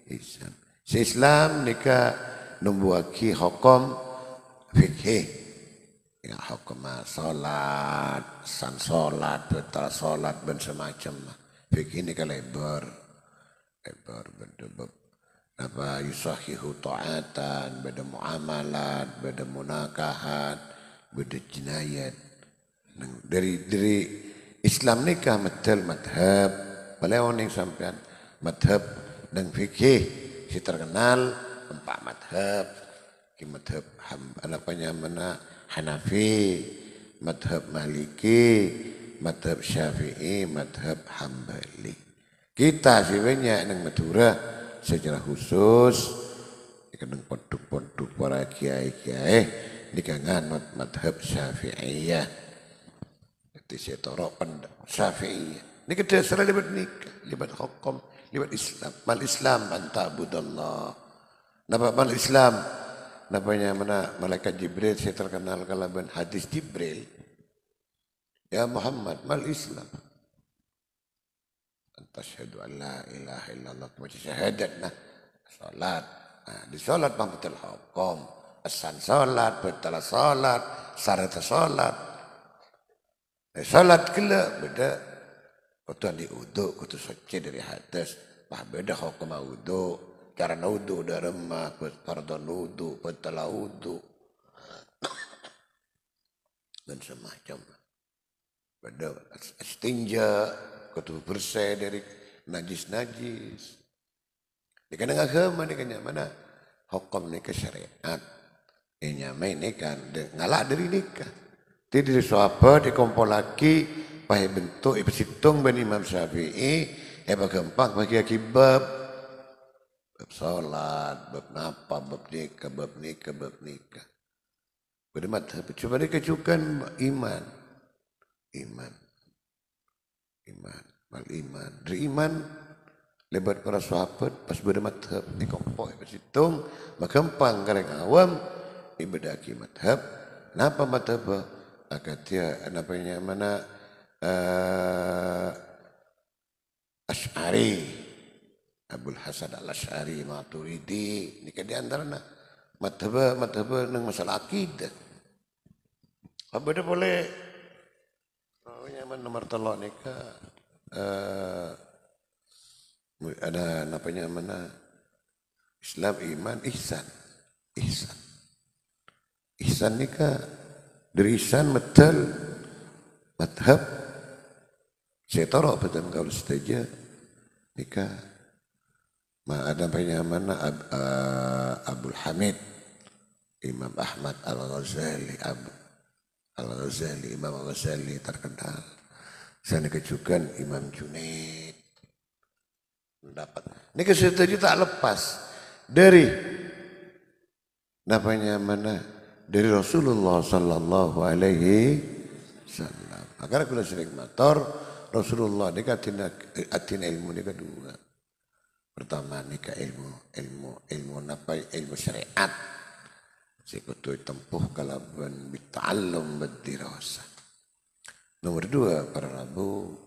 Speaker 1: ihsan. Si Islam nikah numbuaki hukum fikih. Ya hukum salat, san salat, betal salat dan semacam. Fikih nikah lebar berdebab. Apa yusahihu ta'atan, beda muamalat, beda munakahat, beda jinayat. Dari Islam nikah madhab, beliau yang sampean madhab dan fikih si terkenal 4 madhab. Ki madhab mana Hanafi, madhab Maliki, madhab Syafi'i, madhab Hambali. Kita sebenarnya yang Madura secara khusus kadang poduk-poduk para kiai-kiai nikah nganut madhab Syafi'iyah. Jadi saya torok pendapat Syafi'iyah. Ini dasar libat nikah, libat hukum, libat Islam. Mal Islam anta'budallah. Napa mal Islam? Napanya mana malaikat Jibril saya terkenal kalaban hadis Jibril. Ya Muhammad, mal Islam. Antashhadu an la ilaha illallah wa syahadat nah salat. Nah, di salat betul hukum. Asan salat, betul salat, syarat salat. Salat kala beda kudu di wudu, kudu suci dari hadas. Bah beda hukum wudu, cara wudu udah remah, pardon wudu, betul wudu. Dan semacam. Beda istinja, kudu bersih dari najis-najis. Di kadang agama di kadang mana hukum nikah syariat. Ini nyamai nikah ngalak dari nikah. Tidak dari sahabat dikumpul lagi pakai bentuk situng ben Imam Syafi'i gampang bagi akibat bab salat, bab napa, bab nikah. Bermadhab coba dikecukan iman. Mal iman. Dari iman lebat para sahabat pas bermadhab di kompok situng magampang kareng awam ibadaki madhab. Napa madhab? Akatia namanya mana eh, Asy'ari, Abul Hasan al-Asy'ari, Maturidi, ini di antaranya madhab nang masalah akidah. Apa dia boleh nomor telok nika ada namanya mana Islam, iman, ihsan. Ihsan nika dari ihsan betul madhab saya taruh betul kalau saja nika ada namanya mana Abdul Hamid, Imam Ahmad Al-Ghazali, Imam Al-Ghazali terkenal. Saya juga Imam Junaid mendapat. Ini kesetuju tak lepas dari namanya mana dari Rasulullah Sallallahu Alaihi Wasallam. Makanya kalau sering matur Rasulullah ini atin ilmu ini kedua. Pertama nikah ilmu apa ilmu syariat. Sekutu tempuh kalaban bita'allum berdirasa. Nomor dua para rabu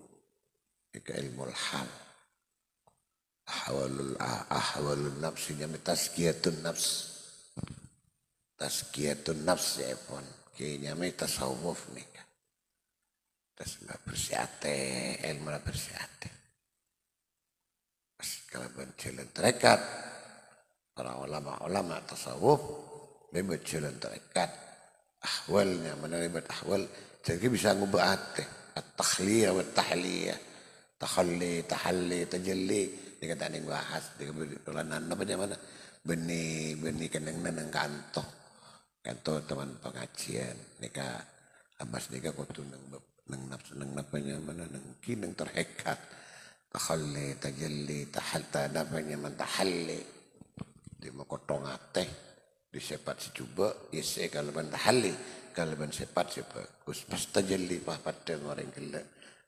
Speaker 1: nikah ilmu hal. Ahwalul nafsi nyami tazkiyatun nafs ya pun kayaknya nyami tasawuf nikah. Tasbih bersiate ilmu bersiate. Kalau jalan terekat para ulama tasawuf memang jalan terekat ahwalnya menerima ahwal jadi bisa ngubah at-takhliyah wa tahliyah tahalli tajalli dikata ning bahas dikatakan apa mana benih kenang nang kanto teman pengajian nika abas nika kudu nang nafsu nang napanya mana nang kinang terhekat tahalli tajalli tahalta namanya mentahalli di makotong ateh di sepat secuba isi kalaban tahalli kalaban sepat bagus pas tajalli pas pada orang gila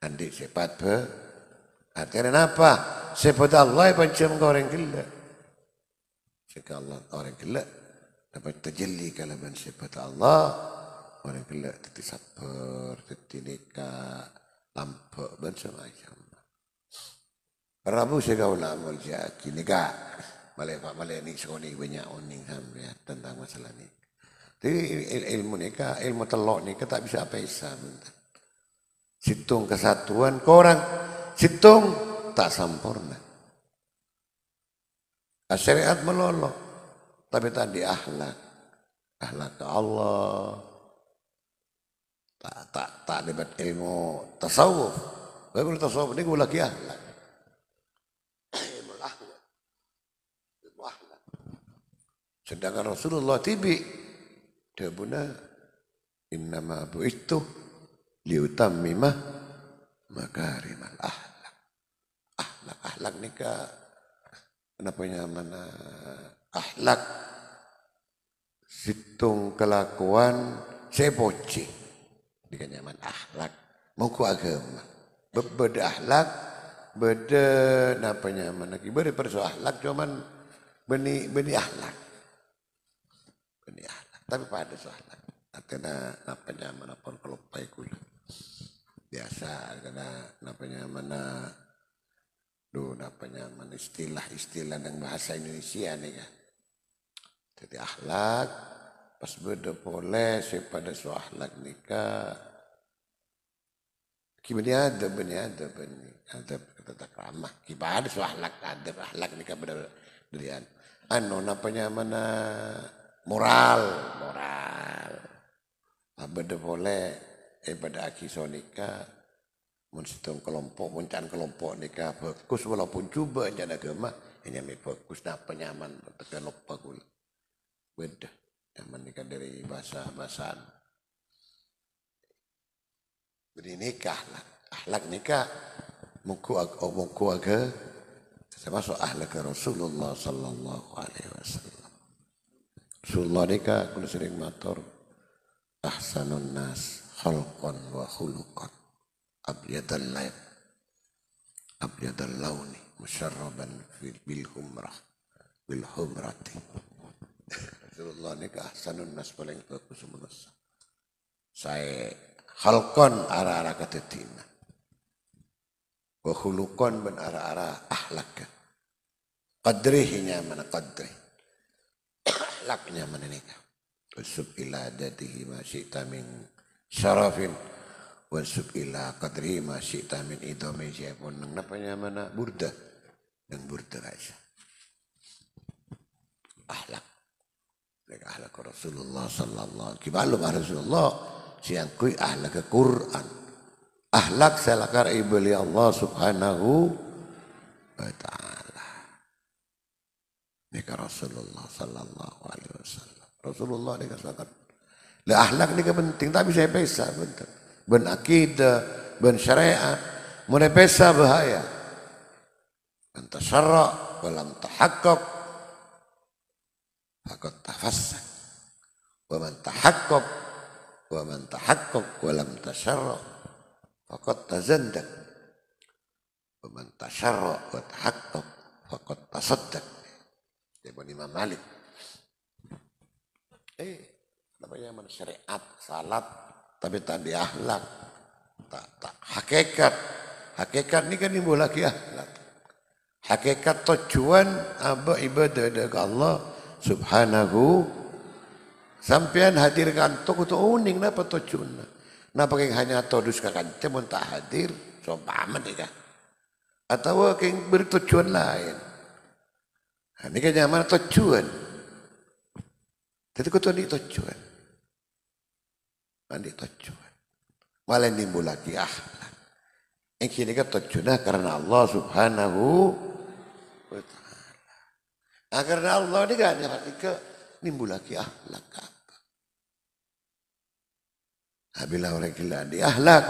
Speaker 1: andi sepat be artinya apa sepat Allah pancam orang gila jika Allah orang gila dapat tajalli kalaban sepat Allah orang gila teti sabar teti nikah lampu dan semacam. Rabu saya kau nak jaki nikah, malai ni sekali banyak oning sampai tentang masalah ni. Jadi ilmu nikah, ilmu telok nikah tak bisa apa bentar. Situng kesatuan, korang situng tak sempurna. Syariat melolok, tapi tadi akhlak ke Allah, tak debat ilmu tasawuf. Baru tasawuf ni gula lagi akhlak. Sedangkan Rasulullah tibi dia buna innama bu'ittu liutammimah makarimal akhlak. Akhlak nikah kenapa mana akhlak situng kelakuan seboci dengan nyaman akhlak muku agama beda akhlak beda napanya mana beda perso akhlak cuman beni akhlak tapi pada soalnya artinya napanya mana pun kalau paikul biasa karena napanya mana napanya mana istilah yang bahasa Indonesia nih kan jadi akhlak pas beda boleh pada soal akhlak nikah gimana ada kata ramah gimana soal akhlak nikah benar dari napanya mana moral beda boleh pada akiso nikah mensitung kelompok muncan kelompok nikah bagus walaupun coba jadi agama hanya bagus apa nyaman tekan lupa gula beda nyaman nikah dari bahasa beri nikah lah akhlak nikah muku aga termasuk akhlak Rasulullah Sallallahu Alaihi Wasallam. Rasulullah nikah kudu sering matur ahsanun nas khalqan wa khuluqan abyadal launi musyarraban bil humrati. Rasulullah nikah ahsanun nas paling bagus manusia. Saya khalqan ara-ara katetina wa khuluqan ben ara-ara ahlak. Qadrihinya mana qadri. Ahlaknya mana nikah. Wasub ila adatihi ma syi'ta min syarafin wasub ila qadrihi ma syi'ta min idhami syai'pun. Namanya mana burda dan burda aja. Ahlak. Ahlak Rasulullah sallallahu alaihi wasallam. Rasulullah siang kui ahlak Quran. Ahlak salakar ibli Allah subhanahu wa ta'ala. Nika Rasulullah sallallahu alaihi wasallam. Rasulullah nika salakar. Lah ahlak nika penting tapi saya pesa betul. Ben akidah, ben syariat, mun pesa bahaya. Man tasarra wa lam tahaqqaq faqad tafassak wa man tahaqqaq wa lam tasarra faqad tazandak wa man tasarra wa tahaqqaq faqad tasaddaq. Ibn Imam Malik. Namanya mana syariat, salat tapi tak di akhlak, tak hakikat. Hakikat ini kan timbul lagi akhlak. Hakikat tujuan ibadah kepada Allah subhanahu. Sampean hadirkan toko tu uning napa tujuan. Napa keng hanya todus kakan cemun tak hadir so paman ika. Atau keng bertujuan lain. Ini kan nyaman tujuan. Jadi kutu ni tujuan. Mandi tujuan. Malah nimbul lagi akhlak. Yang kini kan tujuannya karena Allah subhanahu wa ta'ala. Nah, karena Allah ini kan ketika nimbul lagi akhlak apa. Nah, bila orang gila di akhlak.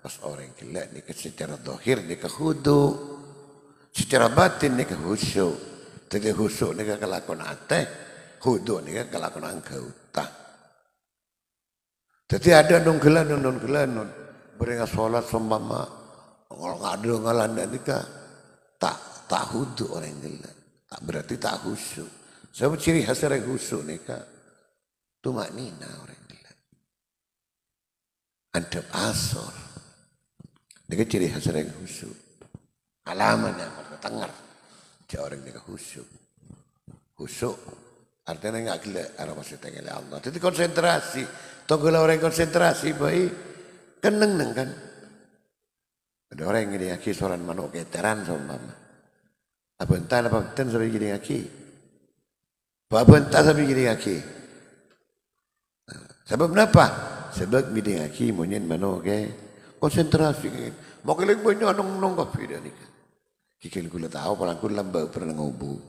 Speaker 1: Pas orang gila ni secara dohir ni ke khudu. Secara batin ni ke khusyuk. Jadi khusyuk ni ke kelakon ateh. Khudu ni ke kelakon angkauta. Jadi ada non-gelan. Beringat sholat sembama. Kalau ngadu ngalanda ni ke. Tak khudu orang gila. Tak berarti tak khusyuk. Sebab ciri khas orang khusyuk ni ke. Tumak nina orang gila. Adab asor. Ini ke ciri khas orang khusyuk. Alaman yang terdengar. Dia orang ni ke khusyuk. Khusyuk. Artinya enggak gila. Arah maksudnya gila Allah. Jadi konsentrasi. Tunggulah orang konsentrasi baik. Keneng kan. Ada orang yang gini aki soran manuk keteran sama mama. Apa entah sampai gini aki. Apa entah sampai gini aki. Sebab kenapa? Sebab gini aki monyen manuk ke konsentrasi. Mau keleng banyak nong kopi dah ni. Kikil gula tahu palang gula lambau pernah ngobu.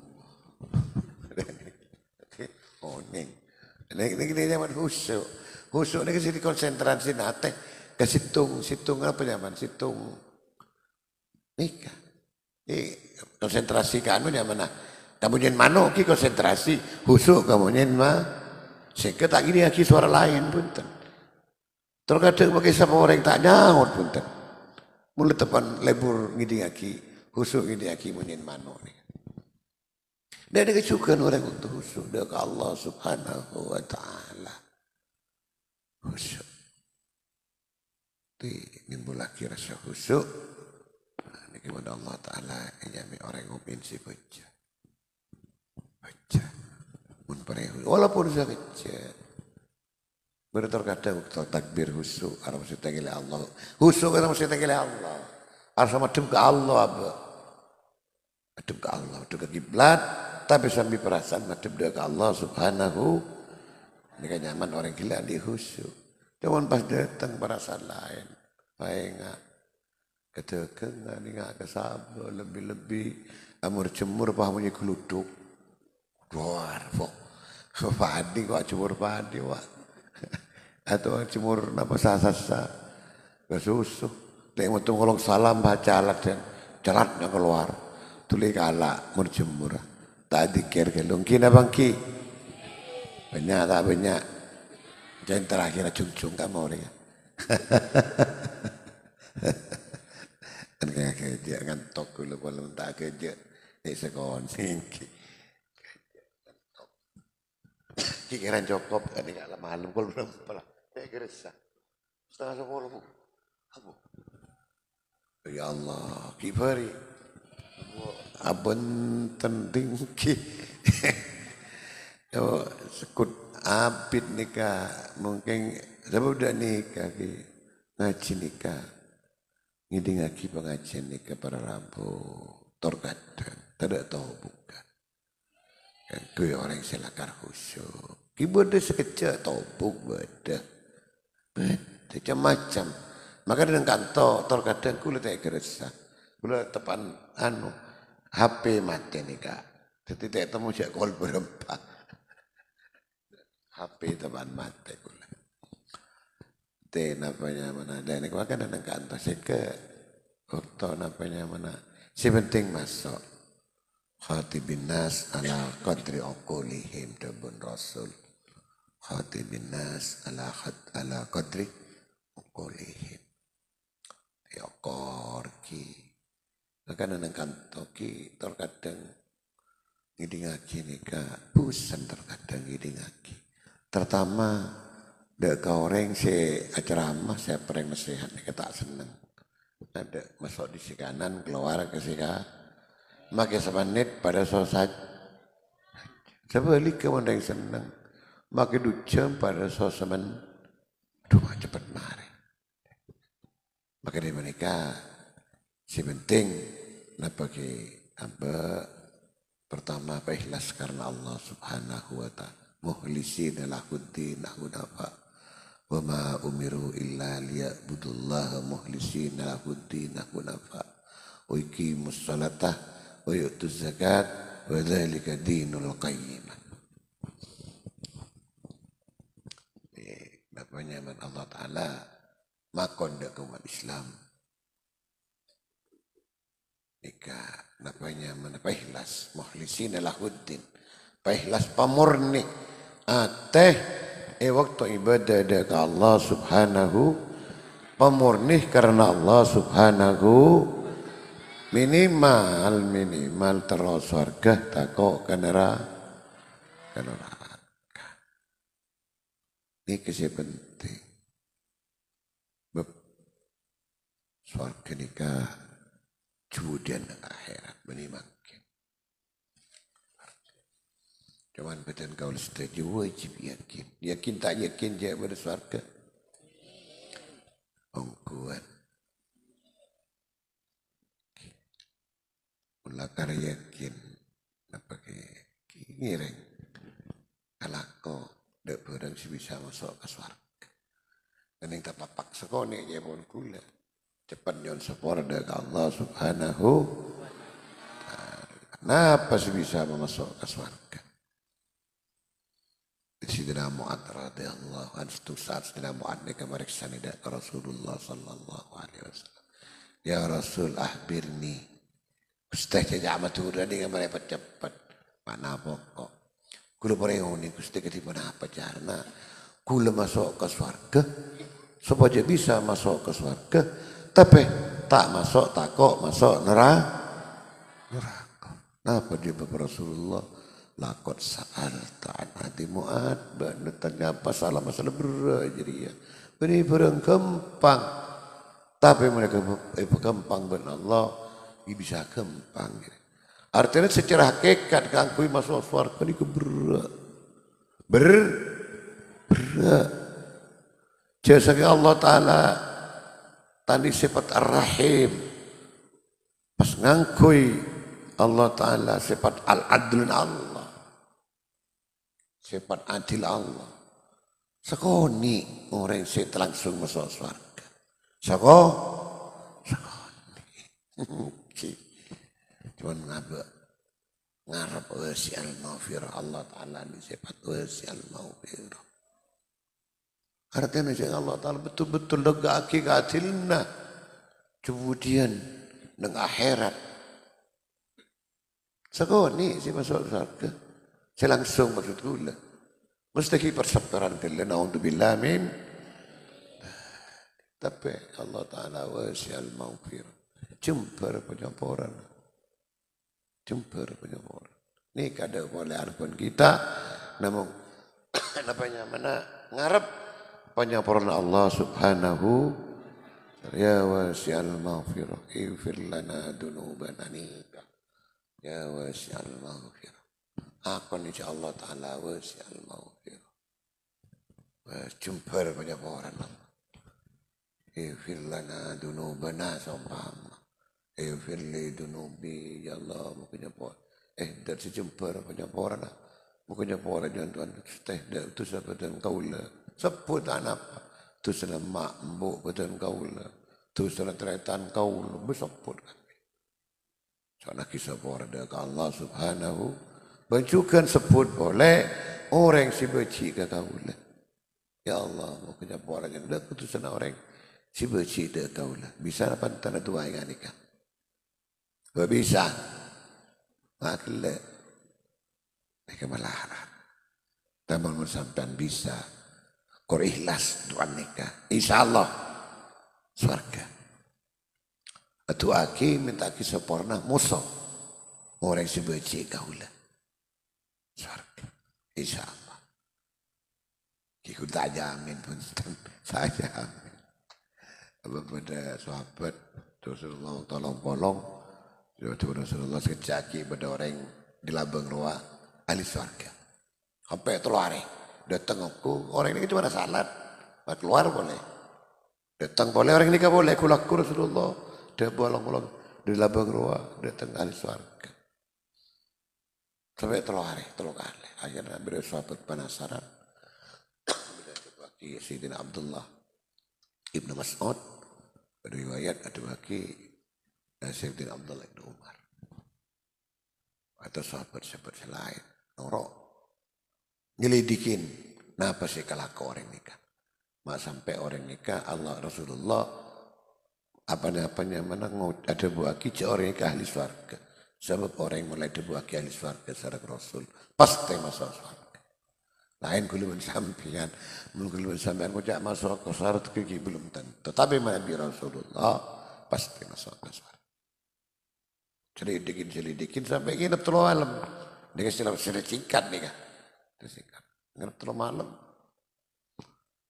Speaker 1: Oh neng. Ini zaman khusyuk. Khusyuk ni kasi konsentrasi nate. Kesitung apa zaman situng nikah. Konsentrasi kamu yang mana? Kamu nyen mano ki konsentrasi, khusyuk kamu nyen mah. Sehingga tak gini lagi suara lain pun. Terkadang pakai sama orang tak nyaut pun. Mulai tepan lebur ngidi lagi, khusyuk ngidi lagi nyen mano ni. Dan ada kesukaan orang untuk khusyuk dari Allah subhanahu wa ta'ala. Khusyuk. Nimbul lagi rasa khusyuk. Ini kepada Allah Ta'ala. Ini orang yang ngomongin baca. Baca. Walaupun saya kecil. Berterkadang waktu takbir khusyuk. Ada maksudnya gila Allah. Khusyuk ada maksudnya gila Allah. Ada sama madem ke Allah. Madem ke Allah. Madem ke kiblat. Tapi sambil perasaan madem ke Allah subhanahu. Ini kan nyaman orang gila di khusyuk. Cuman pas datang perasaan lain. Baik enggak. Ketekengan enggak kesabar. Lebih-lebih. Amur cemur pahamunya keluduk. Luar. Padi kok cemur padi wak. Atau cemur apa sasa-sasa. Kesusuh. Lek mau tunggu salam baca alat dan jalatnya keluar. Tuli kalak murjemur. Tak dikir kelung. Kina bangki. Banyak tak banyak. Jangan terakhir cung-cung kamu orang. Kan kerja ngantok dulu kalau tak kerja. Sekon singki. Kikiran cukup. Ini kalau malam kalau belum. Saya kira sah. 9:30. Apa? Ya Allah, kibari. Abon tinggi. Yo sekut abid nikah mungkin sebab udah nikah ki ngaji nikah ngidi ngaki pengajian nikah para rabu torkadang tidak tahu buka kan kui orang selakar khusyuk kibode sekejap topuk beda macam-macam maka dengan kantor torkadang kula tak kerasa kula tepan HP mati nikah jadi tak temu jak kol berempat HP teman mati kula. Napanya mana? Dan ini makan dan kantor saya ke waktu napanya mana? Si penting masuk. Khatibin nas ala qadri uqulihim dabun rasul. Khatibin nas ala qadri uqulihim. Ya korki. Makan dan kantor ki terkadang ngidi ngaki nikah busan terkadang ngidi ngaki. Terutama dek orang si ceramah saya pernah nasihat nih tak seneng. Ada masuk di si kanan keluar ke si kanan. Makai semenit pada sosat. Sebalik ke mana yang seneng. Makai 2 jam pada sosamen. Aduh cepat mari. Maka dari mereka si penting napa ki apa pertama apa ikhlas karena Allah Subhanahu wa taala. Mukhlisina lahuddin hunafa wa ma umiru illa liya'budullaha mukhlisina lahuddin hunafa wa yuqimus salata wa yu'tuz zakat wa dzalika dinul qayyim. Bapaknya Allah Ta'ala makon dak umat Islam nikah bapaknya menapa ikhlas mukhlisina lahuddin ikhlas pamurni waktu ibadah ada ke Allah Subhanahu pemurnih karena Allah Subhanahu minimal terus surga takok ke neraka ini kisah penting surga nikah kemudian akhirat menimang. Cuman badan kau setuju wajib yakin. Yakin tak yakin dia pada surga. Ongkuan. Mulakar yakin. Apa ke ngireng. Kalau kau tak barang si bisa masuk ke surga. Dan yang tak papak sekonek dia pun kula. Cepat nyon sepor dari Allah Subhanahu. Kenapa si bisa masuk ke surga? Sayyidina Mu'ad radhiyallahu anhu saat Sayyidina Mu'ad ni kemeriksa ni ke Rasulullah sallallahu alaihi wasallam. Ya Rasul ahbirni. Ustaz jaja amatur ni kemereka cepat. Mana pokok. Kula pereoni Gusti ketipan apa carana kula masuk ke surga supaya bisa masuk ke surga tapi tak masuk takok masuk neraka. Napa dia Rasulullah lakot sa'al ta'an hati Mu'ad tanya masalah berat jadi ya beri barang gampang tapi mereka gampang benar Allah bisa gampang artinya secara hakikat kangkui masuk surga ini berat jasa Allah Ta'ala tadi sifat ar-rahim pas ngangkui Allah Ta'ala sifat al-adlun Allah sifat adil Allah. Sekoni orang yang langsung masuk surga. Sekoni. Cuman ngarap wasi al-maghfirah Allah Ta'ala ini sifat wasi al-maghfirah. Artinya Allah Ta'ala betul-betul lega keadilna. Kemudian dengan akhirat. Sekoni si masuk surga. Saya langsung maksud kula. Mesti persabdaran kula naudzubillah min. Tapi Allah Ta'ala wasi'al maghfirah. Jempar penyapuran. Ini kada boleh arpun kita. Namun namanya mana ngarep penyapuran Allah Subhanahu Ya wasi'al maghfirah ighfir lana dunubana nika. Ya wasi'al maghfirah. Akon insyaallah taala wasi'al maghfirah. Jumper banyak orang. Ighfir lana dunubana sampam. Ighfir li dunubi ya Allah mukanya por. Dari sejumper banyak orang. Mukanya por jangan tuan teh tu sabatan kaula. Sebut anak tu selamak mbok betul kaula. Tu selatraitan kaula besoput kami. Soalnya kisah porda ke Allah Subhanahu bancukan sebut boleh orang si beci ke kaula. Ya Allah mukanya por jangan dah ketusan orang si beci ke kaula. Bisa apa tanda tua yang nikah? Bisa. Makle. Mereka melarat. Tapi sampai bisa. Kor ikhlas doa nikah. Insyaallah surga. Atu aki minta kisah porna musuh. Orang si beci kaula. Surga. Insyaallah. Kiku tak jamin pun. Saya jamin. Pada sahabat Rasulullah tolong. Rasulullah sekejaki pada orang di labang ruah ahli surga. Sampai telari. Datang aku, orang ini cuma salat. Keluar boleh. Datang boleh, orang ini gak boleh. Kulaku Rasulullah. Dia bolong-bolong di labang ruah. Datang ahli surga. Sampai telari, kali. Akhirnya beliau sahabat penasaran. Bagi Sayyidina Abdullah Ibnu Mas'ud. Pada riwayat ada bagi Sayyidina Abdullah Ibnu Umar. Atau sahabat-sahabat selain. Norok. Nyelidikin. Kenapa sih kalau orang nikah? Mak sampai orang nikah Allah Rasulullah. Apa-apanya mana ada buaki orang nikah ahli surga. Sebab orang yang mulai ada buaki ahli surga secara Rasul. Pasti masuk surga. Lain belum sampian. Belum sampian. Kujak masuk ke surga belum tentu. Tapi Nabi Rasulullah pasti masuk ke surga. Selidikin sampai nginep terlalu malam. Dia sudah singkat nih kan. Nginep terlalu malam.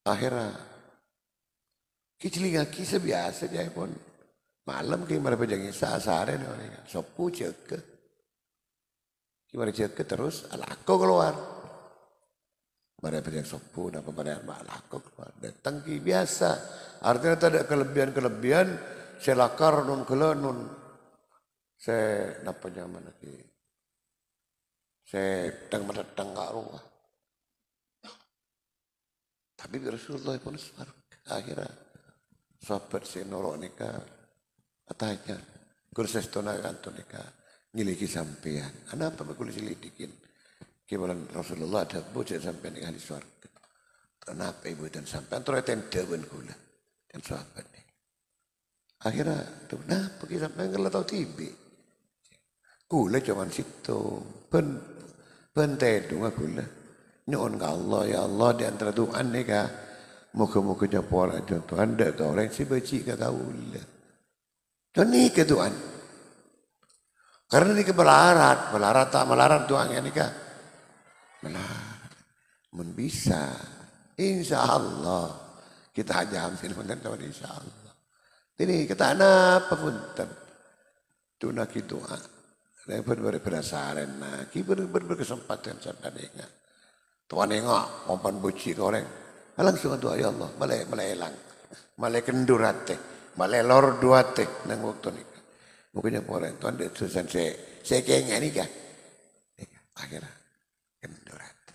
Speaker 1: Akhirnya. Kiciling kisah biasa dia pun. Malam gimana pejangin sehari nih. Sopu cek. Gimana cek terus alako keluar. Pada pejang sopu. Apa pada alako keluar. Datang biasa. Artinya tak ada kelebihan. Selakar nun kelenun. Saya napa zaman lagi. Saya datang ke rumah. Tapi Rasulullah pun akhirnya sahabat saya norok nikah. Katanya, kursus tonakan tu nikah. Ngiliki sampean. Kenapa aku selidikin? Kibalan Rasulullah ada bocah sampean nikah di surga. Kenapa ibu dan sampean terus tendewen kula dan sahabat ni. Akhirnya, kenapa kita sampean kalau tahu tibi? Kula cuman situ. Pentedung kula. Nyuun ke Allah, ya Allah di antara Tuhan ni kah. Muka-muka jawab orang Tuhan. Anda kau orang si beci ke kula. Tuhan ni ke Tuhan. Karena ni ke melarat. Melarat tak melarat Tuhan ni kah. Melarat. Men bisa. InsyaAllah. Kita jamin mengenai insyaAllah. Ini kata apa pun. Tuna kita doa. Lepas berdasarkan nak, kita berkesempatan sampai ingat. Tuhan ingat, umpan buci ke orang. Langsung doa ya Allah, malai hilang, malai kendur hati, malai lor dua hati, nang waktu ni. Mungkinnya orang Tuhan dia tulisan saya kayaknya ni kan. Akhirnya kendur hati.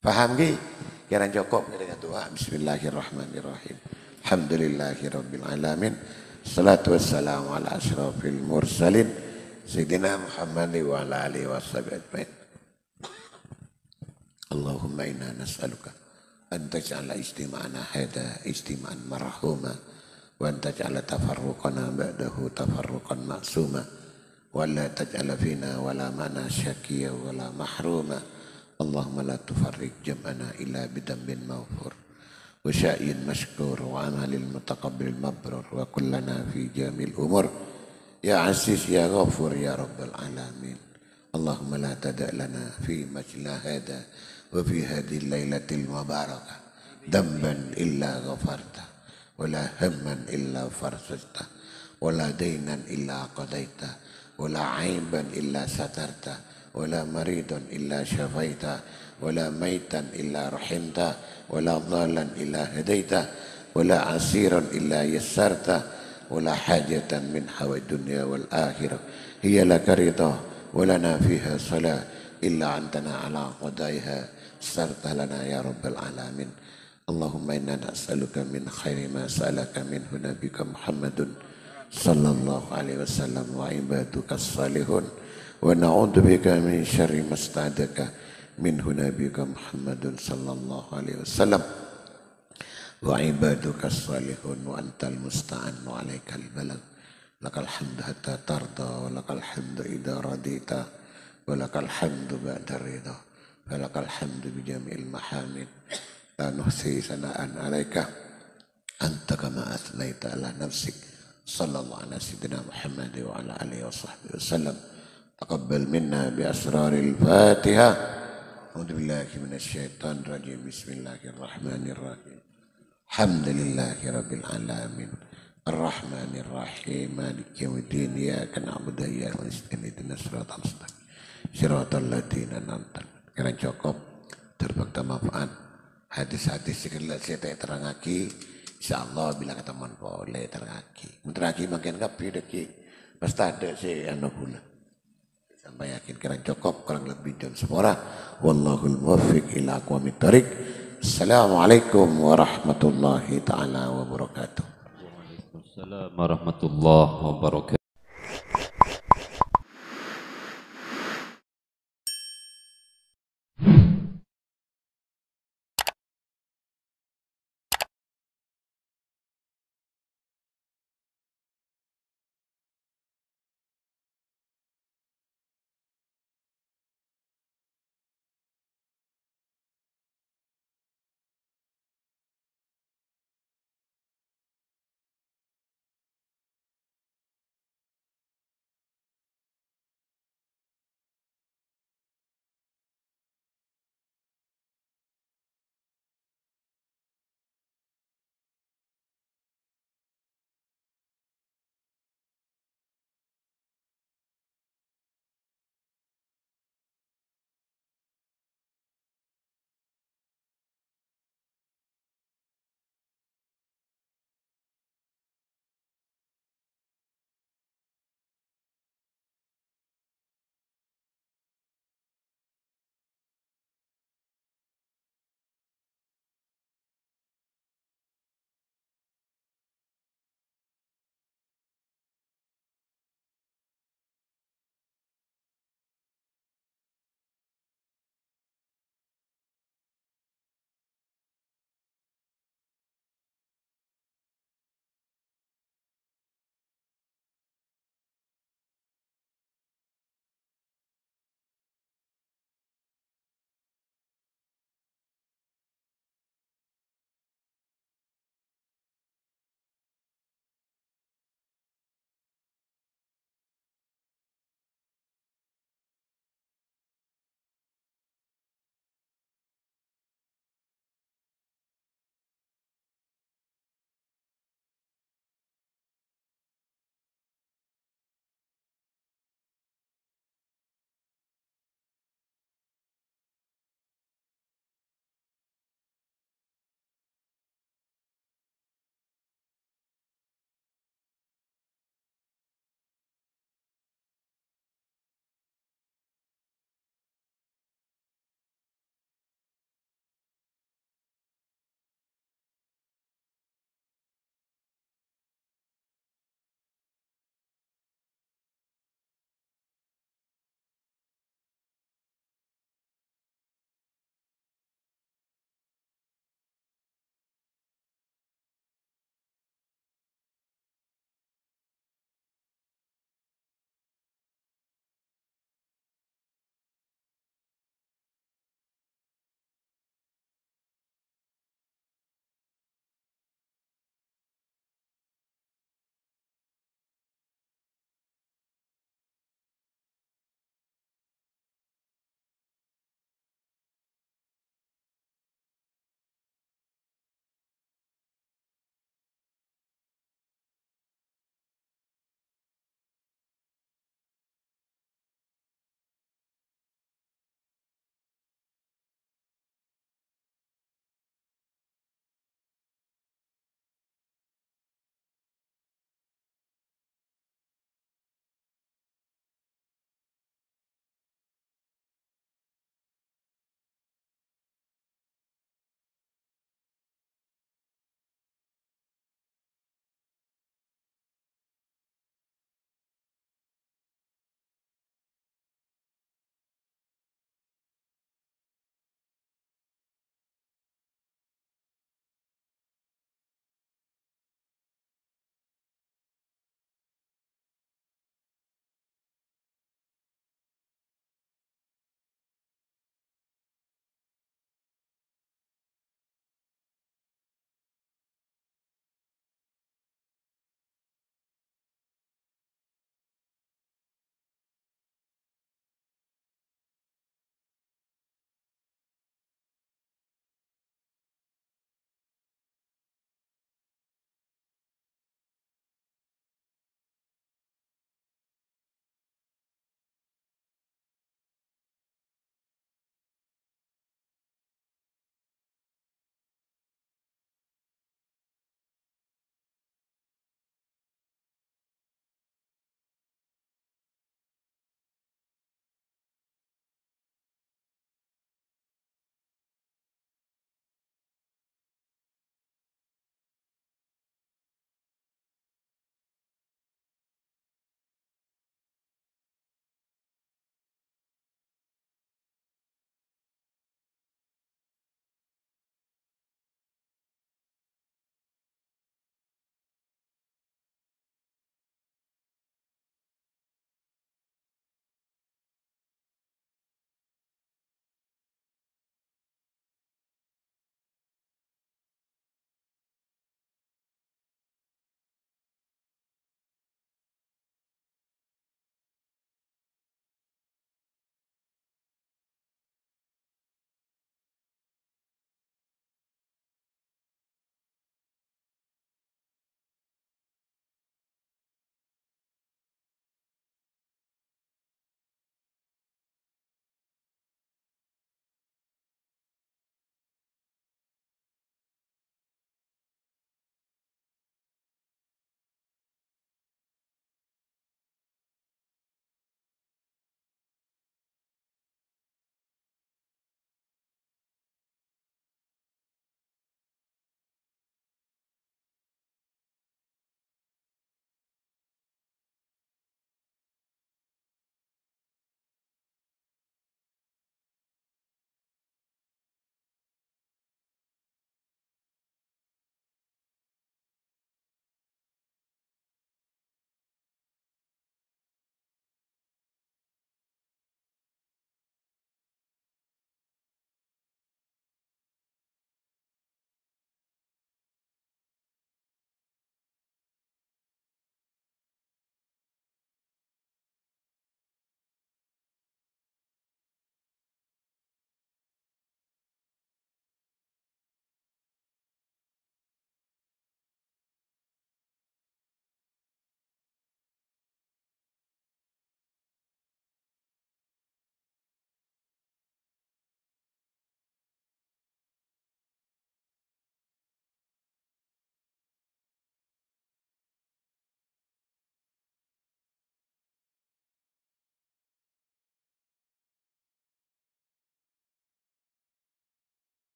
Speaker 1: Faham ki? Kira cukup dengan doa. Bismillahirrahmanirrahim. Alhamdulillahirabbil alamin. Salatu wassalamu ala asyrafil mursalin. Sayyidina Muhammad wa ala alihi wa sahbihi ajma'in. Allahumma inna nas'aluka an taj'ala istima'ana hadha istima'an marhuma wa an taj'ala tafarruqana ba'dahu tafarruqan ma'suma wa la taj'ala fina wa la mana syakiya wa la mahruma. Allahumma la tufarriq jam'ana illa bidambin maghfur wa sya'in mashkur wa amalil mutaqabbil mabrur wa kullana fi jamil umur. Ya Aziz, Ya Ghafur, Ya Rabbal Alamin. Allahumma la tada' lana fi majla hada wa fi hadhihi al-lailatil mubarakah damban illa ghafarta ولا هما إلا فرجته ولا دينا إلا قضيته ولا عيبا إلا سترته ولا مريضا إلا شفيته ولا ميتا إلا رحمته ولا ضالا إلا هديته ولا عسيرا إلا يسرته ولا حاجة من حوائج الدنيا والآخرة هي لك رضا ولنا فيها صلاة إلا أنتنا على قضائها سرت لنا يا رب العالمين. اللهم إنا نسألك من خير ما سألك منه نبيك محمد صلى الله عليه وسلم وعبادك الصالحون ونعوذ بك من شر ما استعاذك منه نبيك محمد صلى الله عليه وسلم وعبادك الصالحون وأنت المستعان وعليك البلاغ. لك الحمد حتى ترضى ولك الحمد إذا رضيت ولك الحمد بعد الرضا ولك الحمد بجميع المحامد لا نحصي ثناء عليك أنت كما أثنيت على نفسك. صلى الله على سيدنا محمد وعلى آله وصحبه وسلم. تقبل منا بأسرار الفاتحة. أعوذ بالله من الشيطان الرجيم. بسم الله الرحمن الرحيم. الحمد لله رب العالمين الرحمن الرحيم مالك يوم الدين إياك نعبد وإياك نستعين اهدنا الصراط المستقيم صراط الذين أنعمت عليهم. Karena cukup terbakta manfaat hadis-hadis segala saya terangaki insyaallah bila ketemu boleh terangaki menteraki makin kapi deki pasti ada si anu pula sampai yakin karena cukup kurang lebih jam semua wallahul muwaffiq ila aqwamit thoriq. Assalamualaikum warahmatullahi taala wabarakatuh.
Speaker 2: Waalaikumsalam warahmatullahi wabarakatuh.